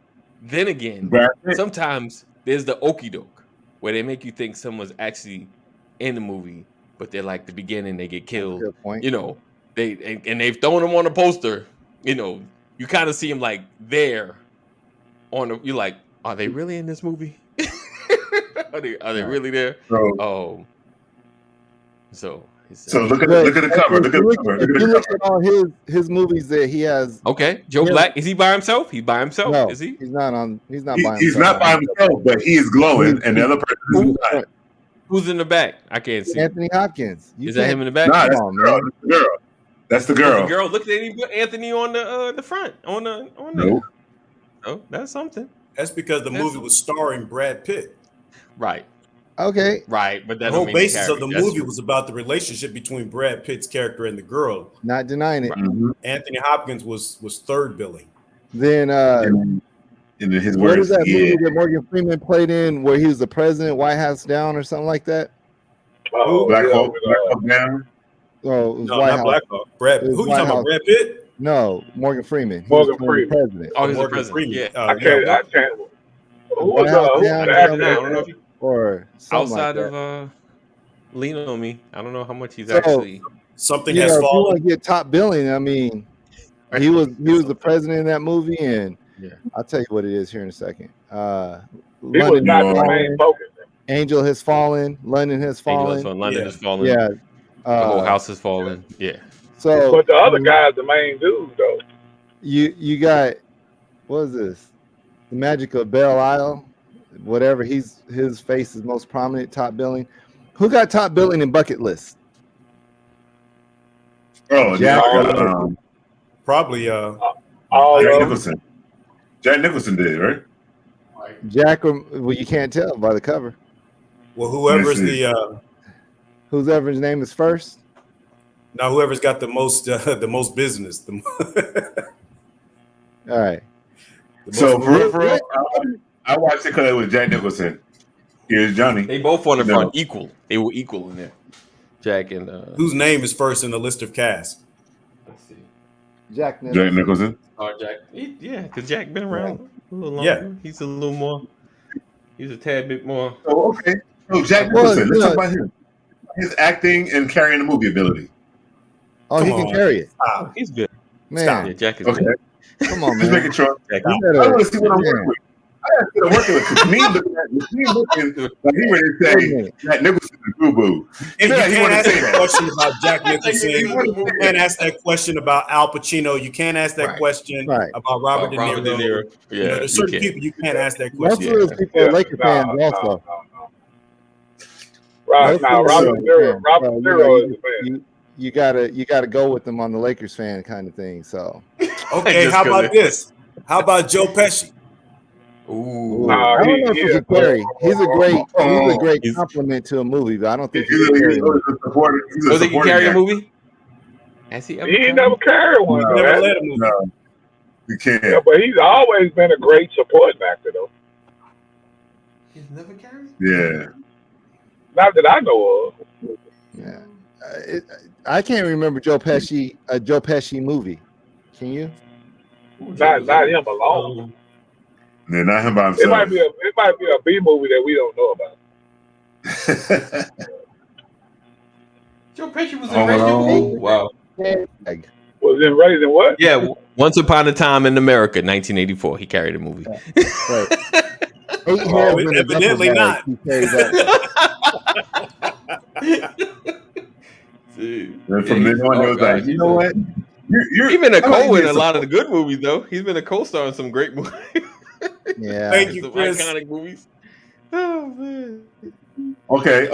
sometimes there's the okie doke where they make you think someone's actually in the movie, but they're like the beginning, they get killed. Good point. You know, they've thrown them on a poster. You know, you kind of see them like there on the. You're like, are they really in this movie? Are they really there? So look at the cover. Look at the cover. If you look at all his movies that he has. Okay, Joe Black, is he by himself? He's by himself. No, is he? He's not by himself. He's not by himself, but he is glowing, and the other person is who's in the back? I can't see. Anthony Hopkins. Is that him in the back? Nah, that's the girl. Girl, look, they didn't put Anthony on the front. Nope. Oh, that's something. That's because the movie was starring Brad Pitt. Right. Okay. Right, but the whole basis of the movie was about the relationship between Brad Pitt's character and the girl. Not denying it. Right. Mm-hmm. Anthony Hopkins was third billing. Then in his what words, is that movie that Morgan Freeman played in where he was the president, White House Down or something like that? Black Hawk Down. Oh, it was no, White not House. Black Hawk. Who you talking about? Brad Pitt? No, Morgan Freeman. Morgan Freeman. President. Oh, he's the Morgan president. Freeman. Yeah. I can't. Who was I don't know if or outside like of Lean on Me. I don't know how much he's actually. Something has fallen. If you want to get top billing, I mean, he was the president in that movie, and I'll tell you what it is here in a second. London Angel Has Fallen. London Has Fallen. London Has Fallen. Yeah. The whole house has fallen. Yeah. So, but the other guy's the main dude, though. You got, what is this? The Magic of Belle Isle. Whatever, his face is most prominent, top billing. Who got top billing in Bucket List? Oh, probably Jack Nicholson. Jack Nicholson did, right? Jack, well, you can't tell by the cover. Well, whoever's whoever's name is first. Now, whoever's got the most business. All right. So for real, I watched it because it was Jack Nicholson. Here's Johnny. They both on the front equal. They were equal in there. Jack and whose name is first in the list of cast? Let's see. Jack Nicholson. Jack. Because Jack been around a little longer. Yeah. He's a little more. He's a tad bit more. Oh, okay. So Jack Nicholson. Let's talk about him. His acting and carrying the movie ability. Oh, he can carry it. Stop. He's good. Man. Yeah, Jack is okay. good. Come on, man. Just making sure. I want to see what I'm working with. I got to working with because me looking like he ready to say Jack Nicholson is boo boo. You can't ask that question about Jack Nicholson. You can't ask that question about Al Pacino. You can't ask that question about Robert De Niro. Yeah, there's certain people you can't ask that question. Most of those people are Laker fans also. Right now, Robert De Niro is the man. You gotta go with them on the Lakers fan kind of thing. So okay, how about this? How about Joe Pesci? Ooh, I don't know if he can carry. He's a great compliment to a movie, but I don't think he can carry. So they can carry a movie? Has he ever? He ain't never carried one. Never led a movie. No. You can't. Yeah, but he's always been a great supporting actor, though. He's never carried. Yeah. Not that I know of. Yeah. I can't remember Joe Pesci movie. Can you? Not him alone. Yeah, not him by himself. It might be a B movie that we don't know about. Joe Pesci was in Raging Bull. Wow. Was in Raising what? Yeah, Once Upon a Time in America, 1984. He carried a movie. Right. Evidently not. And from then on, it was like, you know what? He's been a co in a lot of the good movies, though. He's been a co-star in some great movies. Yeah. Thank you, some Chris. iconic movies. Oh man. Okay.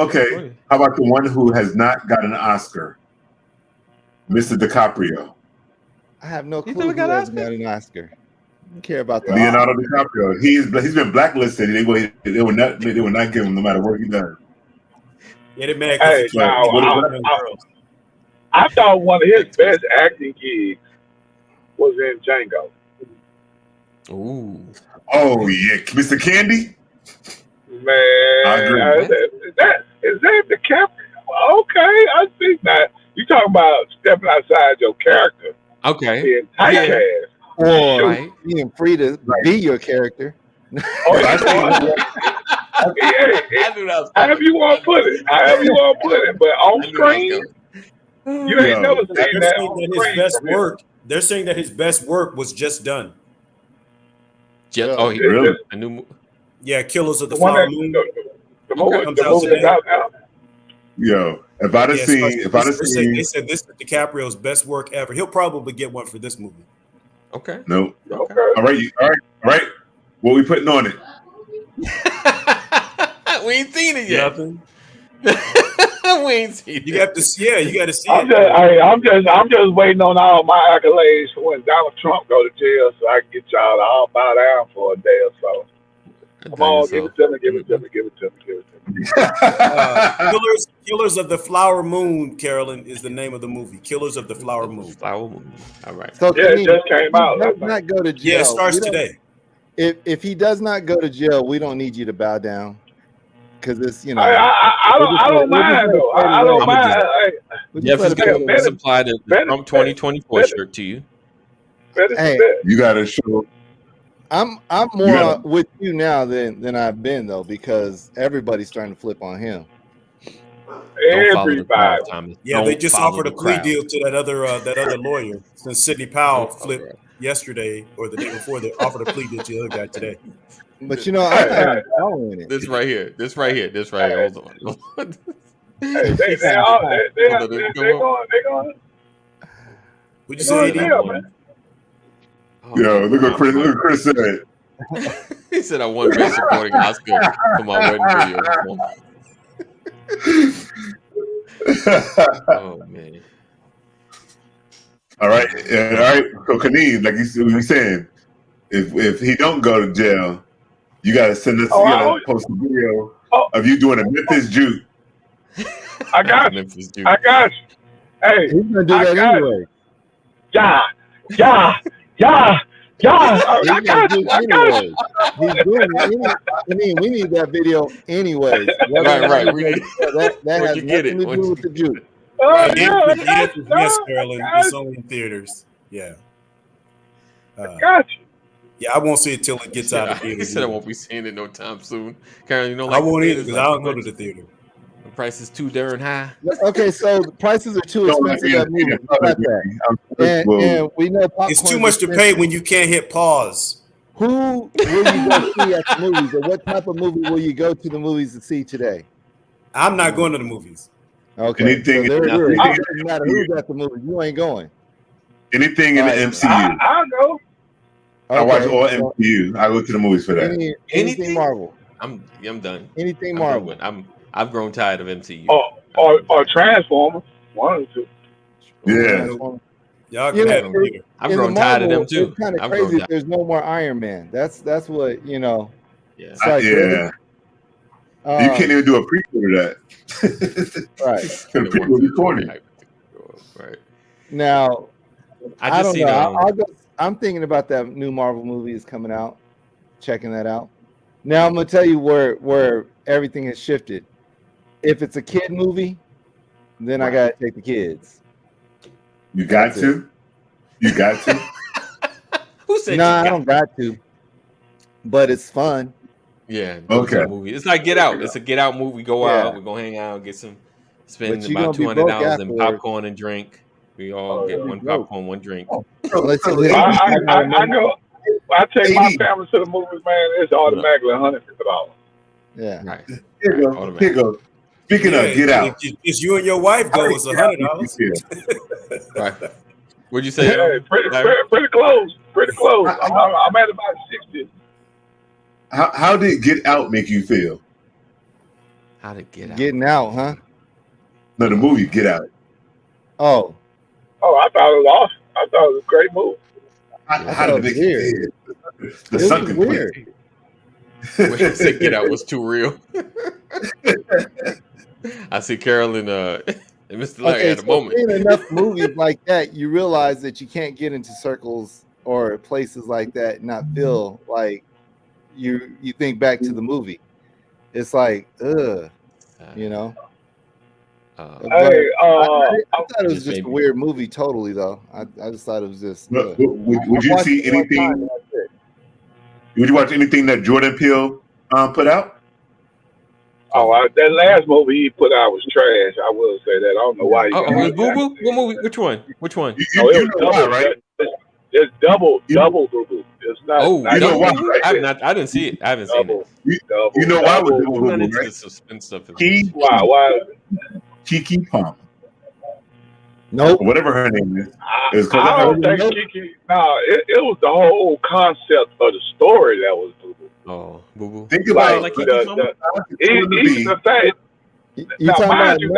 How about the one who has not got an Oscar? Mr. DiCaprio. I have no clue never who got has Oscar? got an Oscar. I don't care about that. Leonardo DiCaprio. He's been blacklisted. They will not give him no matter what he does. Get it, man. Hey, I thought one of his best acting gigs was in Django. Ooh. Oh yeah, Mr. Candy. Man, is that DiCaprio? Okay, I see that. You talking about stepping outside your character? Okay. Being typecast. Or being free to be your character. However you want to put it, but on screen, you ain't never seen that on screen. They're saying that his best work was just done. He really? A new. Yeah, Killers of the one Flower Moon. The movie that's out now. Yo, if I'd have seen, they said this is DiCaprio's best work ever. He'll probably get one for this movie. Okay. No. Okay. All right. What we putting on it? We ain't seen it yet. Nothing. We ain't seen it. You got to see it. I'm just waiting on all my accolades for when Donald Trump go to jail, so I can get y'all to all bow down for a day or so. Come on, give it to me. Killers of the Flower Moon, Carolyn, is the name of the movie. Killers of the Flower Moon. Flower Moon. All right. So it just came out. Does not go to jail. Yeah, it starts today. If he does not go to jail, we don't need you to bow down. Because it's, you know, I don't mind though. I don't mind. Jeff is going to supply the Trump 2024 shirt to you. Hey, you got to show. I'm more with you now than I've been though, because everybody's starting to flip on him. Everybody. Yeah, they just offered a plea deal to that other lawyer since Sidney Powell flipped yesterday or the day before. They offered a plea deal to the other guy today. But you know, I'm following it. This right here. Hold on. They're going. Would you say, man? Yo, look what Chris said. He said I won Best Supporting Oscar for my wedding video. Oh man. All right. So Kaneen, like you were saying, if he don't go to jail, you gotta send us post a video of you doing a Memphis juke. I got you. Hey, he's gonna do that anyway. Yeah. He's doing it. I mean, we need that video anyway. Right. We need that has nothing to do with the juke. Yes, Carolyn. It's only in theaters. Yeah. Got you. Yeah, I won't see it till it gets out of theaters. He said I won't be seeing it no time soon. Karen, you know, I won't either because I don't go to the theater. The price is too darn high. Okay, so the prices are too expensive. And we know it's too much to pay when you can't hit pause. Who will you go see at the movies, or what type of movie will you go to the movies to see today? I'm not going to the movies. Okay, anything, so it doesn't matter who's at the movies. You ain't going. Anything in the MCU. I'll go. I watch all MCU. I go to the movies for that. Anything Marvel. I'm done. Anything Marvel. I've grown tired of MCU. Or Transformers. One or two. Yeah. Y'all can have them either. I've grown tired of them too. It's kind of crazy. There's no more Iron Man. That's what you know. Yeah. Like, you can't even do a prequel to that. Right. The prequel will be corny. Right. Now, I don't know. I'm thinking about that new Marvel movie is coming out. Checking that out. Now I'm gonna tell you where everything has shifted. If it's a kid movie, then I gotta take the kids. You got to. You got to. Who said? No, I don't got to. But it's fun. Yeah. Okay. Movie. It's like Get Out. It's a Get Out movie. Go out. We're gonna hang out, spend about $200 in popcorn and drink. We all get one popcorn, one drink. I know. I take my family to the movies, man. It's automatically $150. Yeah. Right. Here you go. Speaking of Get Out, it's you and your wife go. It's $100. Right. What'd you say? Yeah, pretty close. Pretty close. I'm at about 60. How did Get Out make you feel? How did Get Out? Getting Out, huh? No, the movie Get Out. Oh, I thought it was awesome. I thought it was a great movie. How did it make you feel? The sunken weird. When you say Get Out was too real. I see Carolyn and Mr. Larry at the moment. In enough movies like that, you realize that you can't get into circles or places like that and not feel like you think back to the movie. It's like, you know. I thought it was just a weird movie totally, though. I just thought it was just... would you see anything... Would you watch anything that Jordan Peele put out? Oh, that last movie he put out was trash. I will say that. I don't know why. Was Boo Boo? What movie? Which one? You know why, right? It's double Boo Boo. It's not. Oh, you know why? Right? I didn't see it. I haven't seen it. You know why with Boo Boo, into right? suspense stuff. Why? Kiki Palmer. Nope. Whatever her name is. I don't think Kiki. No, it was the whole concept of the story that was Boo Boo. Oh, Boo Boo. Think about like even the fact. Now, mind you,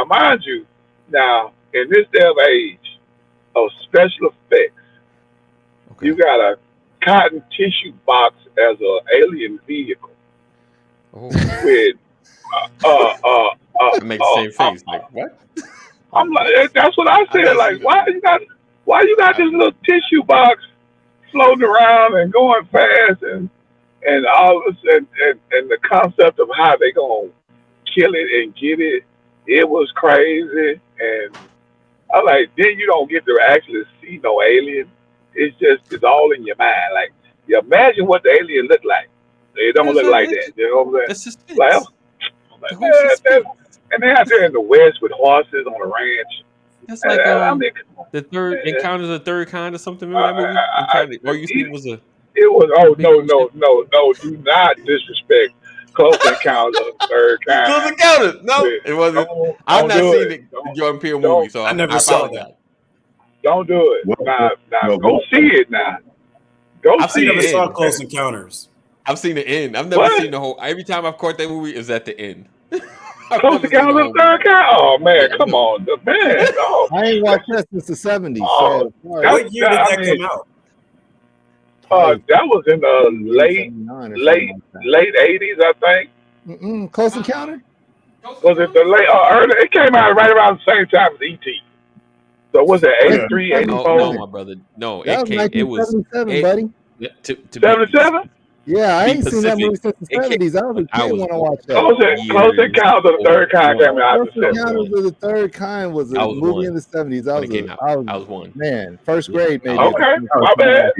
mind you, now in this day of age of special effects, you got a cotton tissue box as an alien vehicle with I make the same face. Like what? I'm like, that's what I said. Like, why you got this little tissue box floating around and going fast and all this and the concept of how they gonna kill it and get it, it was crazy. And I'm like, then you don't get to actually see no alien. It's all in your mind. Like, you imagine what the alien look like. They don't look like that. You know what I'm saying? Like, man, and they're out there in the West with horses on a ranch. That's like the third Encounter of the Third Kind or something. Remember that movie? Or you think it was a? It was. Oh no! Do not disrespect Close Encounters of the Third Kind. Close Encounters? No, it wasn't. I've not seen the Jordan Peele movie, so I never saw that. Don't do it. Now, go see it now. I've never saw Close Encounters. I've seen the end. I've never seen the whole. Every time I've caught that movie, is at the end. Close Encounters of the Third Kind. Oh man, come on, man. Oh. I ain't watched that since the '70s. Oh, what year did that come out? That was in the late '80s, I think. Close Encounter. Was it the late early? It came out right around the same time as E.T. So was it 83, 84? No, my brother. No, it was 77, buddy. 77? Yeah, I ain't seen that movie since the '70s. I was a kid when I watched that. Close Encounters of the Third Kind came out. Close Encounters of the Third Kind was a movie in the '70s. I was one. Man, first grade maybe. Okay, my bad.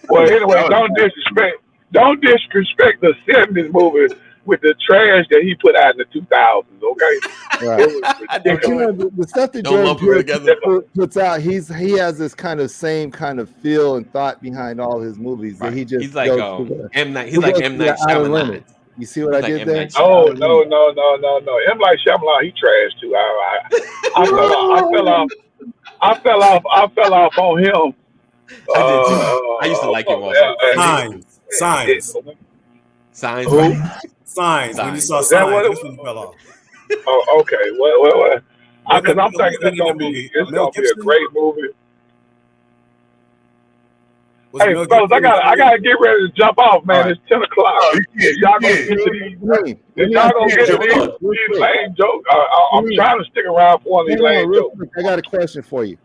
Well, anyway, don't disrespect the '70s movie with the trash that he put out in the 2000s. Okay, right. The stuff that Jordan Peele puts out, he has this kind of same kind of feel and thought behind all his movies. That he's like M. Night. He's like M. Night Shyamalan. You see what I did there? Oh no! M. Night Shyamalan, he trash too. I fell off on him. I used to like him also. Signs. Who? Signs. When you saw Signs, that's when you fell off. Oh, okay. Well. Because I'm thinking it's gonna be a great movie. Hey, fellas, I gotta get ready to jump off, man. Right. It's 10 o'clock. Y'all gonna get to these lame jokes. I'm trying to stick around for one of these lame jokes. I got a question for you.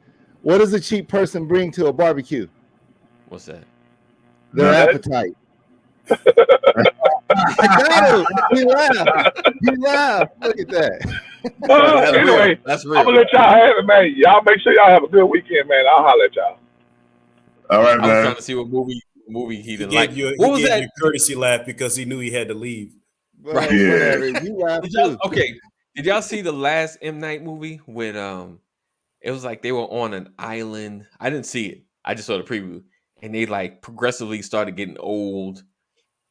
What does a cheap person bring to a barbecue? What's that? Their appetite. I got him. He laughed. Look at that. Anyway, that's real. I'm gonna let y'all have it, man. Y'all make sure y'all have a good weekend, man. I'll holler at y'all. All right, man. I was trying to see what movie he didn't like. What was that? Courtesy laugh because he knew he had to leave. Right. Yeah. You laughed too. Okay. Did y'all see the last M. Night movie with it was like they were on an island. I didn't see it. I just saw the preview. And they like progressively started getting old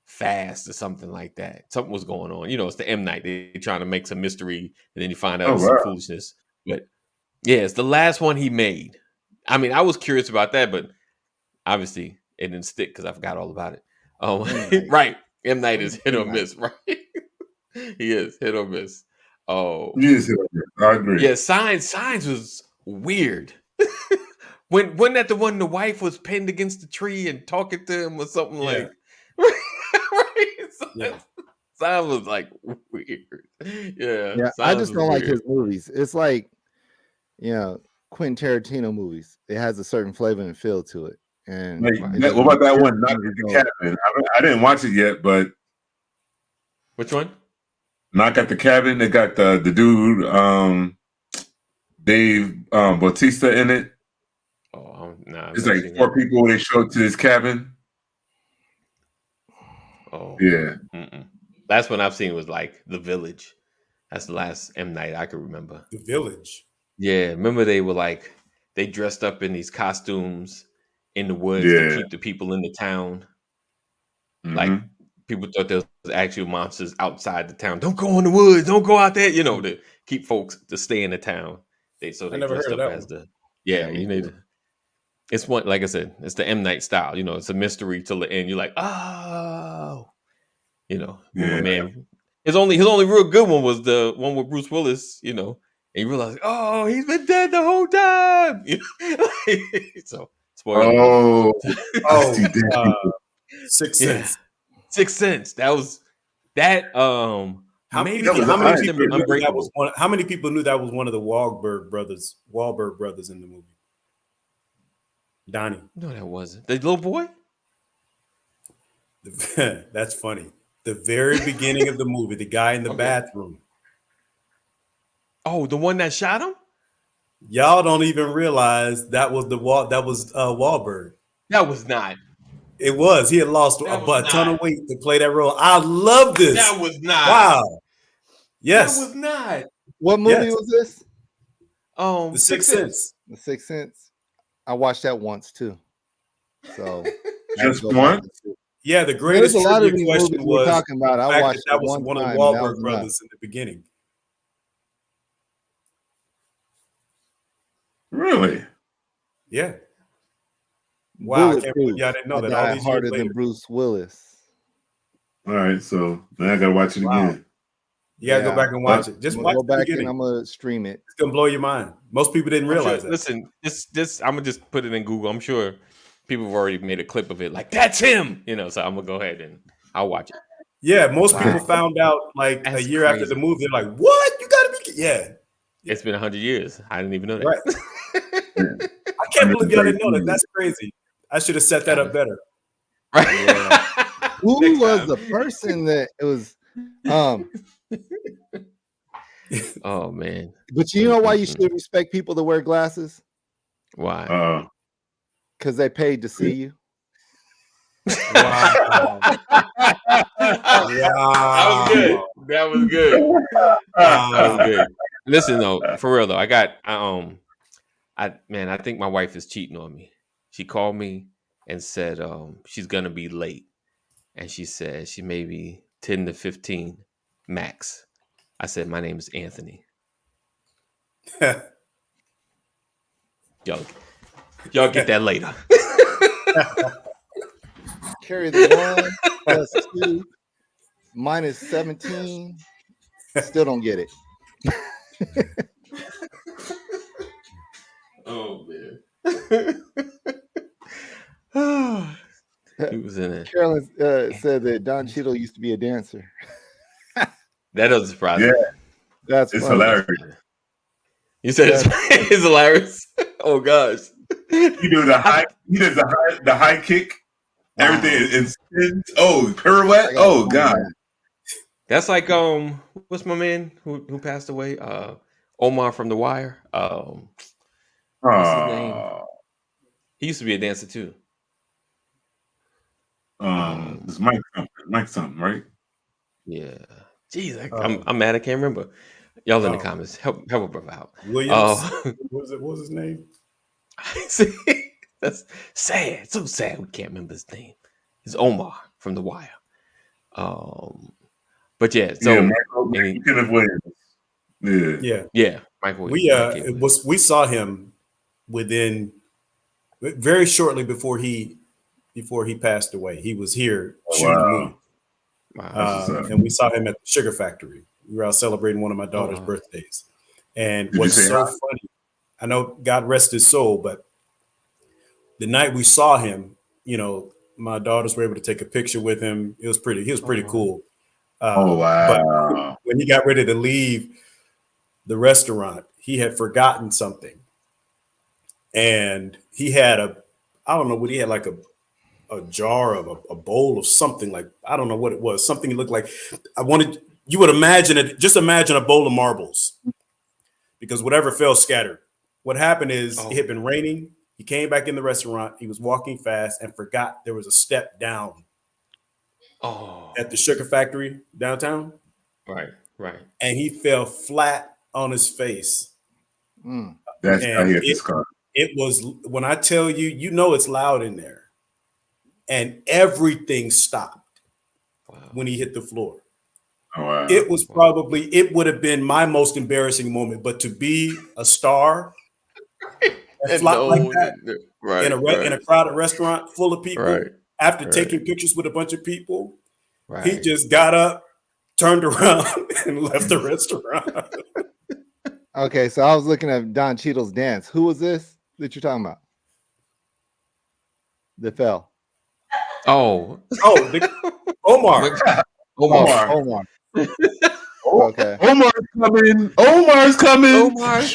fast or something like that. Something was going on. You know, it's the M. Night. They're trying to make some mystery and then you find out some foolishness. But yeah, it's the last one he made. I mean, I was curious about that, but obviously it didn't stick because I forgot all about it. Right. M. Night is hit or miss, right? He is hit or miss. Oh, he is hit or miss. I agree. Yeah, Signs was weird. When that the one the wife was pinned against the tree and talking to him or something like, right? Signs was like weird. Yeah. I just don't like his movies. It's like, Quentin Tarantino movies. It has a certain flavor and feel to it. And what about that one? Knock at the Cabin. I didn't watch it yet, but which one? Knock at the Cabin. They got the dude, Dave Bautista in it. Oh, nah. It's like 4 people they show to this cabin. Oh, yeah. Last one I've seen was like The Village. That's the last M. Night I can remember. The Village. Yeah, remember they were like they dressed up in these costumes in the woods to keep the people in the town. Like people thought there was actual monsters outside the town. Don't go in the woods. Don't go out there. To keep folks to stay in the town. They dressed up as the you need to. It's one, like I said, it's the M. Night style. It's a mystery till the end. You're like, oh, man. His only real good one was the one with Bruce Willis. And you realize, oh, he's been dead the whole time. So, spoiler. Sixth Sense. Sixth Sense. That was that. How many people knew that was one of the Wahlberg brothers in the movie? Donnie. No, that wasn't. The little boy? That's funny. The very beginning of the movie, the guy in the bathroom. Oh, the one that shot him? Y'all don't even realize that was Wahlberg. That was not. It was. He had lost a ton of weight to play that role. I love this. That was not. Wow. Yes. That was not. What movie was this? The Sixth Sense. The Sixth Sense. I watched that once too. So just one? Yeah, the greatest trivia question was talking about. I watched that was one of the Wahlberg brothers in the beginning. Really? Yeah. Wow, I can't believe y'all didn't know that. All these harder than Bruce Willis. All right, so now I gotta watch it again. You gotta go back and watch it. Just watch go back and I'm gonna stream it. It's gonna blow your mind. Most people didn't realize that. Listen, this I'm gonna just put it in Google. I'm sure people have already made a clip of it. Like that's him, So I'm gonna go ahead and I'll watch it. Yeah, most people found out like a year after the movie. They're like, "What? You gotta be?" It's been 100 years. I didn't even know that. Right. I can't believe y'all didn't know that. That's crazy. I should have set that up better. Right. Yeah. Who was the person that it was? Oh man! But you know why you should respect people that wear glasses? Why? Because they paid to see you. Wow. That was good. That was good. Listen though, for real though, I think my wife is cheating on me. She called me and said she's gonna be late, and she said she may be 10 to 15 max. I said my name is Anthony. Y'all get that later. Carry the 1 plus 2 minus 17. Still don't get it. Oh man. He was in it. Carolyn said that Don Cheadle used to be a dancer. That doesn't surprise me. Yeah, That's it's funny. hilarious. You said it's hilarious. Oh gosh. He did the high kick. Wow. Everything is oh, pirouette. Oh God. That's like what's my man who passed away? Omar from The Wire. What's his name? He used to be a dancer too. It's Mike something, right? Yeah. Jeez, I'm mad. I can't remember. Y'all in the comments, help a brother out. Williams. What was his name? See, that's sad. So sad. We can't remember his name. It's Omar from The Wire. But yeah. So Kenneth Williams. Yeah. Michael Williams. We saw him within very shortly before he passed away. He was here shooting the movie. Wow. And we saw him at the Sugar Factory. We were out celebrating one of my daughter's birthdays. And what's so funny, I know God rest his soul, but the night we saw him, my daughters were able to take a picture with him. He was pretty cool. But when he got ready to leave the restaurant, he had forgotten something. And he had like a jar of a bowl of something, like, I don't know what it was. Something looked like, you would imagine it. Just imagine a bowl of marbles, because whatever fell scattered. What happened is it had been raining. He came back in the restaurant. He was walking fast and forgot there was a step down at the Sugar Factory downtown. Right. And he fell flat on his face. That's how he had the scar. It was, when I tell you, it's loud in there. And everything stopped when he hit the floor. Oh, wow. It was it would have been my most embarrassing moment. But to be a star and flop like that in a crowded restaurant full of people, after taking pictures with a bunch of people, he just got up, turned around, and left the restaurant. Okay, so I was looking at Don Cheadle's dance. Who was this that you're talking about? That fell. Omar. Omar. Okay. Omar's coming. I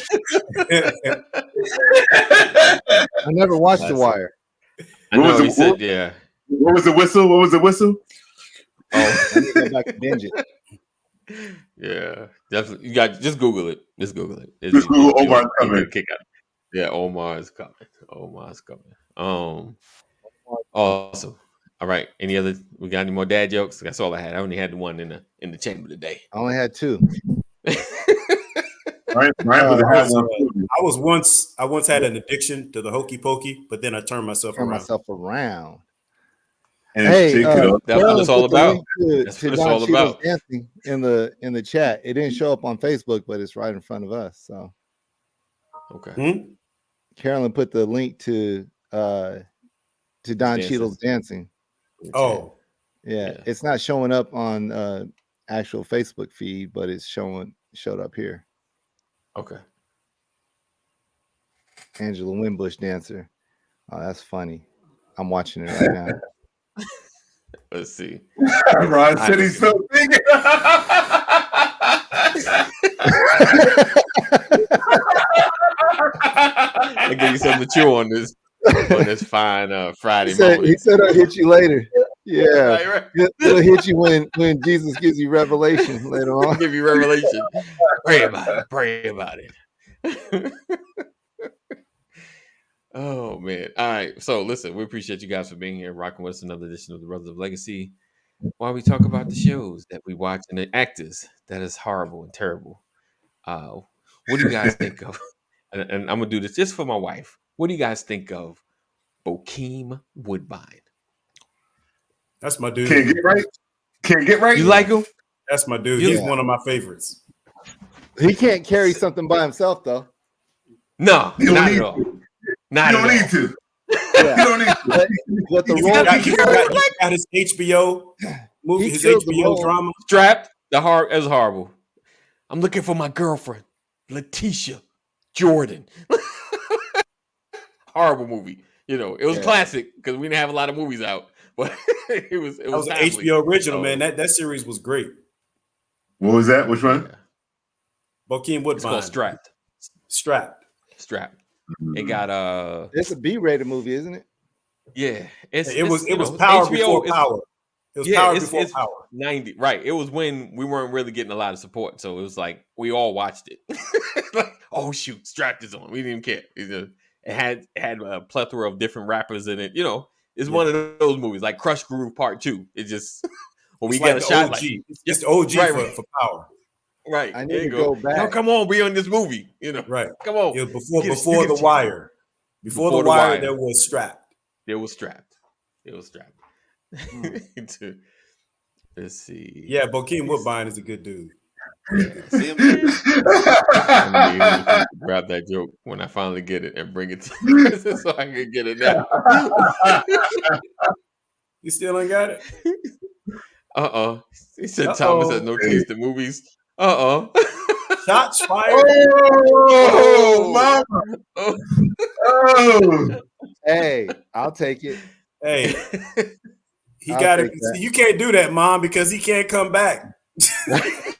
never watched The Wire. I know he said, yeah. What was the whistle? Oh, I need to go back and binge it. Yeah, definitely. You got just Google it. Just Google it. Just Google Omar's coming. Yeah, Omar's coming. Awesome. All right. Any other? We got any more dad jokes? That's all I had. I only had one in the chamber today. I only had two. I once had an addiction to the hokey pokey, but then I turned myself around. And hey, that's what it's all about. That's what it's all about. Dancing in the chat. It didn't show up on Facebook, but it's right in front of us. So, okay. Carolyn put the link to Don Cheadle's dancing. Oh, yeah. It's not showing up on actual Facebook feed, but it's showed up here. Okay. Angela Winbush dancer. Oh, that's funny. I'm watching it right now. Let's see. Ron said he's so big. I'll give you something to chew on this fine Friday morning. He said I'll hit you later. Yeah. Right. It'll hit you when Jesus gives you revelation later on. I'll give you revelation. Pray about it. Oh man. All right. So listen, we appreciate you guys for being here, rocking with us another edition of the Brothers of Legacy, while we talk about the shows that we watch and the actors that is horrible and terrible. What do you guys think of? And I'm gonna do this just for my wife. What do you guys think of Bokeem Woodbine? That's my dude. Can't get right. You like him? That's my dude. He's one of my favorites. He can't carry something by himself, though. No, not at all. Not you don't need to. Yeah. You don't need to. But the role he got his HBO movie, his HBO drama. Strapped. It was horrible. I'm looking for my girlfriend, Letitia Jordan. Horrible movie. You know, it was classic because we didn't have a lot of movies out, but it was an HBO original, man. That series was great. What was that? Which one? Bokeem Woodbine. It's called Strapped. Strapped. It got It's a B-rated movie, isn't it? Yeah, it was Power before Power. It was Power before Power. 90, right? It was when we weren't really getting a lot of support, so it was like we all watched it. Like, oh shoot, Strapped is on. We didn't care. It had a plethora of different rappers in it. You know, it's one of those movies like Crush Groove Part 2. It just when we get a shot, like it's the OG for Power. Right. I need to go back. No, come on, be on this movie. You know, right? Come on. Yeah, before The Wire. Before the Wire, there was Strapped. It was Strapped. Let's see. Yeah, Bokeem Woodbine is a good dude. See him? Grab that joke when I finally get it and bring it to you so I can get it now. You still ain't got it? He said Thomas has no taste in movies. Shots fired. Oh, mama. Oh. Hey, I'll take it. Hey, he got it. You can't do that, Mom, because he can't come back. Right.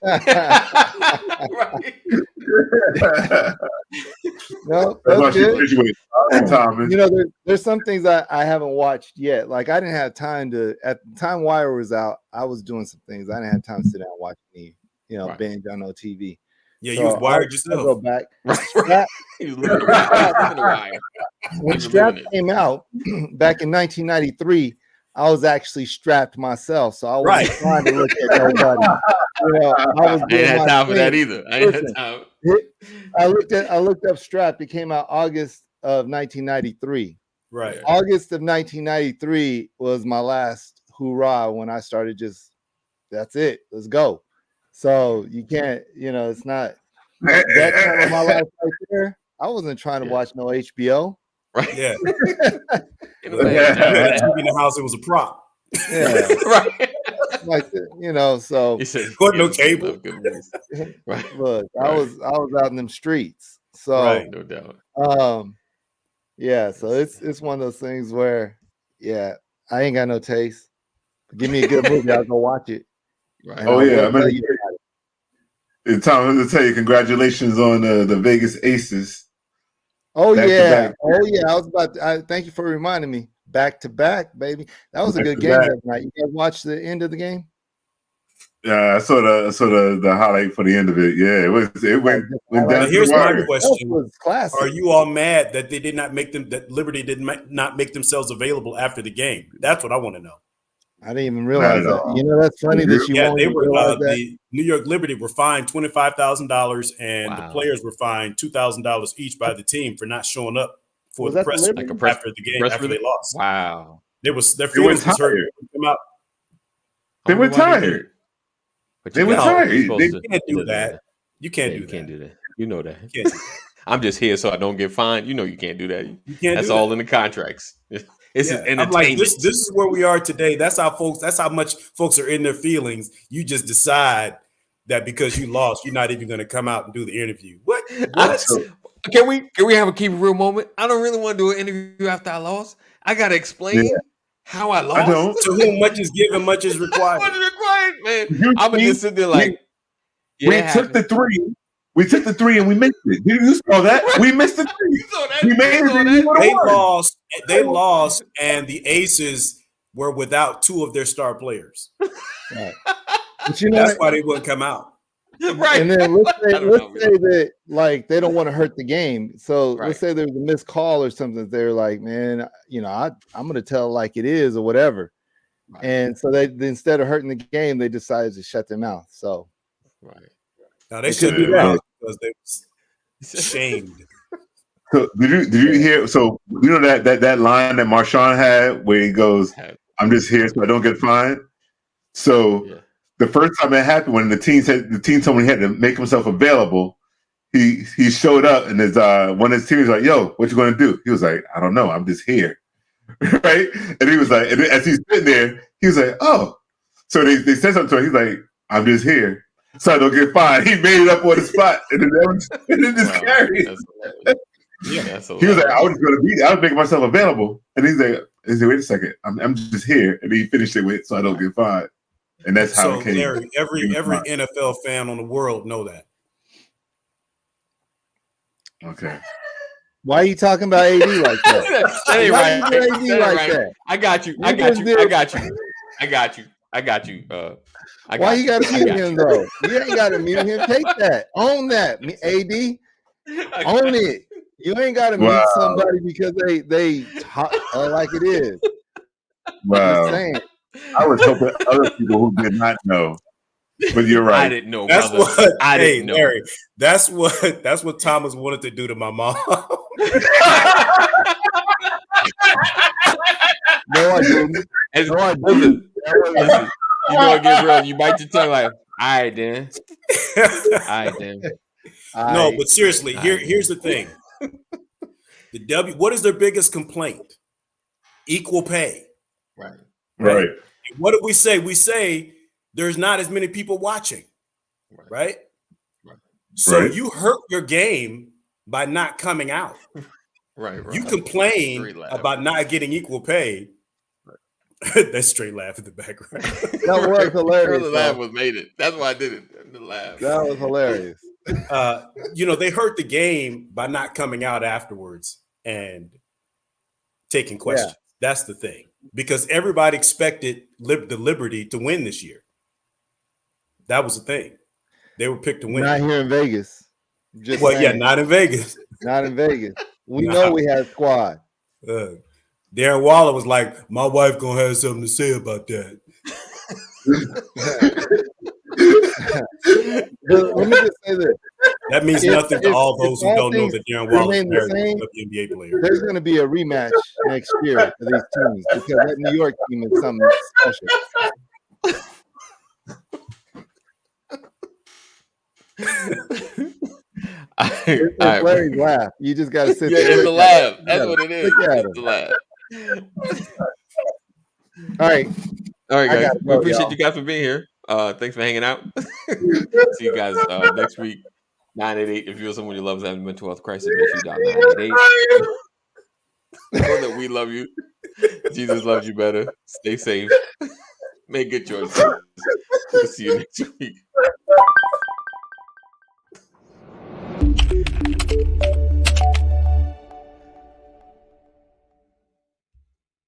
No, that's good. You know, there's some things I haven't watched yet. Like I didn't have time to at the time Wire was out. I was doing some things. I didn't have time to sit down and watch any, binge on no TV. Yeah, so you was wired yourself. I'll go back. Right. He was living the Wire. When Strapped came out back in 1993, I was actually strapped myself, so I wasn't trying to look at nobody. I didn't have time for that either. I looked up Strapped. It came out August of 1993. Right. August of 1993 was my last hoorah when I started that's it. Let's go. So you can't, it's not that time of my life right there. I wasn't trying to watch no HBO. Right. Yeah. In the house, it was a prop. Yeah. Right. Like so wasn't no cable. Right. Look, I was out in them streets. So no doubt. Yeah, so it's one of those things where I ain't got no taste. Give me a good movie, I'll go watch it. Right. Oh yeah, Tom, to tell you, congratulations on the Vegas Aces. Oh yeah. I was thank you for reminding me. Back to back, baby. That was a good game that night. You guys watched the end of the game? Yeah, I saw the highlight for the end of it. Yeah, it went down. Here's my question: was classic. Are you all mad that they did not that Liberty did not make themselves available after the game? That's what I want to know. I didn't even realize that. That's funny that you they were the New York Liberty were fined $25,000 and the players were fined $2,000 each by the team for not showing up for the press after the game after they lost. Wow. Their feelings was hurt. They were tired. They were tired. You can't do that. You can't do that. You know that. I'm just here so I don't get fined. You know you can't do that. You can't. That's all in the contracts. This is entertainment. I'm like, this is where we are today. That's how much folks are in their feelings. You just decide that because you lost, you're not even going to come out and do the interview. What? Can we have a keep it real moment? I don't really want to do an interview after I lost. I got to explain how I lost. I don't. To whom much is given, much is required. Much is required, man. I'm going to just sit there like, we took the three. We took the three and we missed it. You saw that? We missed the three. You saw that? We made it. They lost, and the Aces were without two of their star players. Right. But that's why they wouldn't come out. Right. And then let's say that like they don't want to hurt the game. So let's say there's a missed call or something. They're like, man, I'm going to tell like it is or whatever. Right. And so they instead of hurting the game, they decided to shut their mouth. So now they should do that because they were shamed. So did you hear? So you know that line that Marshawn had where he goes, "I'm just here so I don't get fined." So the first time that happened, when the team told him he had to make himself available, he showed up and his one of his teammates was like, "Yo, what you going to do?" He was like, "I don't know. I'm just here." Right? And he was like, and as he's sitting there, he was like, "Oh." So they said something to him. He's like, "I'm just here so I don't get fined." He made it up on the spot and then just carried. He was like, I was making myself available. And he's like, wait a second, I'm just here. And he finished it with, so I don't get fined. And that's how it came. Larry, every NFL fan on the world know that. Okay. Why are you talking about AD like that? That ain't right. Why you do AD That ain't like right. that? I got you. Why you gotta mute him though? You ain't gotta mute him. Take that. Own that. AD. Own it. You ain't gotta mute somebody because they talk like it is. Wow. I was hoping other people who did not know. But you're right. I didn't know. That's brother. what I didn't know. Larry, that's what Thomas wanted to do to my mom. No, I didn't. Listen, you know what, Gabriel? You bite your tongue like, all right, then. No, but seriously, here's the thing. What is their biggest complaint? Equal pay. Right. And what do we say? We say there's not as many people watching, right? So you hurt your game by not coming out. Right. You complain about not getting equal pay. That straight laugh in the background. That was hilarious. The laugh was made it. That's why I did it. The laugh. That was hilarious. They hurt the game by not coming out afterwards and taking questions. Yeah. That's the thing. Because everybody expected the Liberty to win this year. That was the thing. They were picked to win. Not here in Vegas. Not in Vegas. Not in Vegas. We know we had a squad. Darren Waller was like, my wife gonna have something to say about that. Let me just say this. That means nothing to all those who don't know that Darren Waller is married to the NBA player. There's going to be a rematch next year for these teams because that New York team is something special. Larry's laugh. You just got to sit there. It's the laugh. That's what it is. It's the laugh. All right, guys. We appreciate you guys for being here. Thanks for hanging out. See you guys next week. 988. If you or someone you love is having a mental health crisis, make sure you dial 988. Know that we love you. Jesus loves you better. Stay safe. Make good choices. We'll see you next week.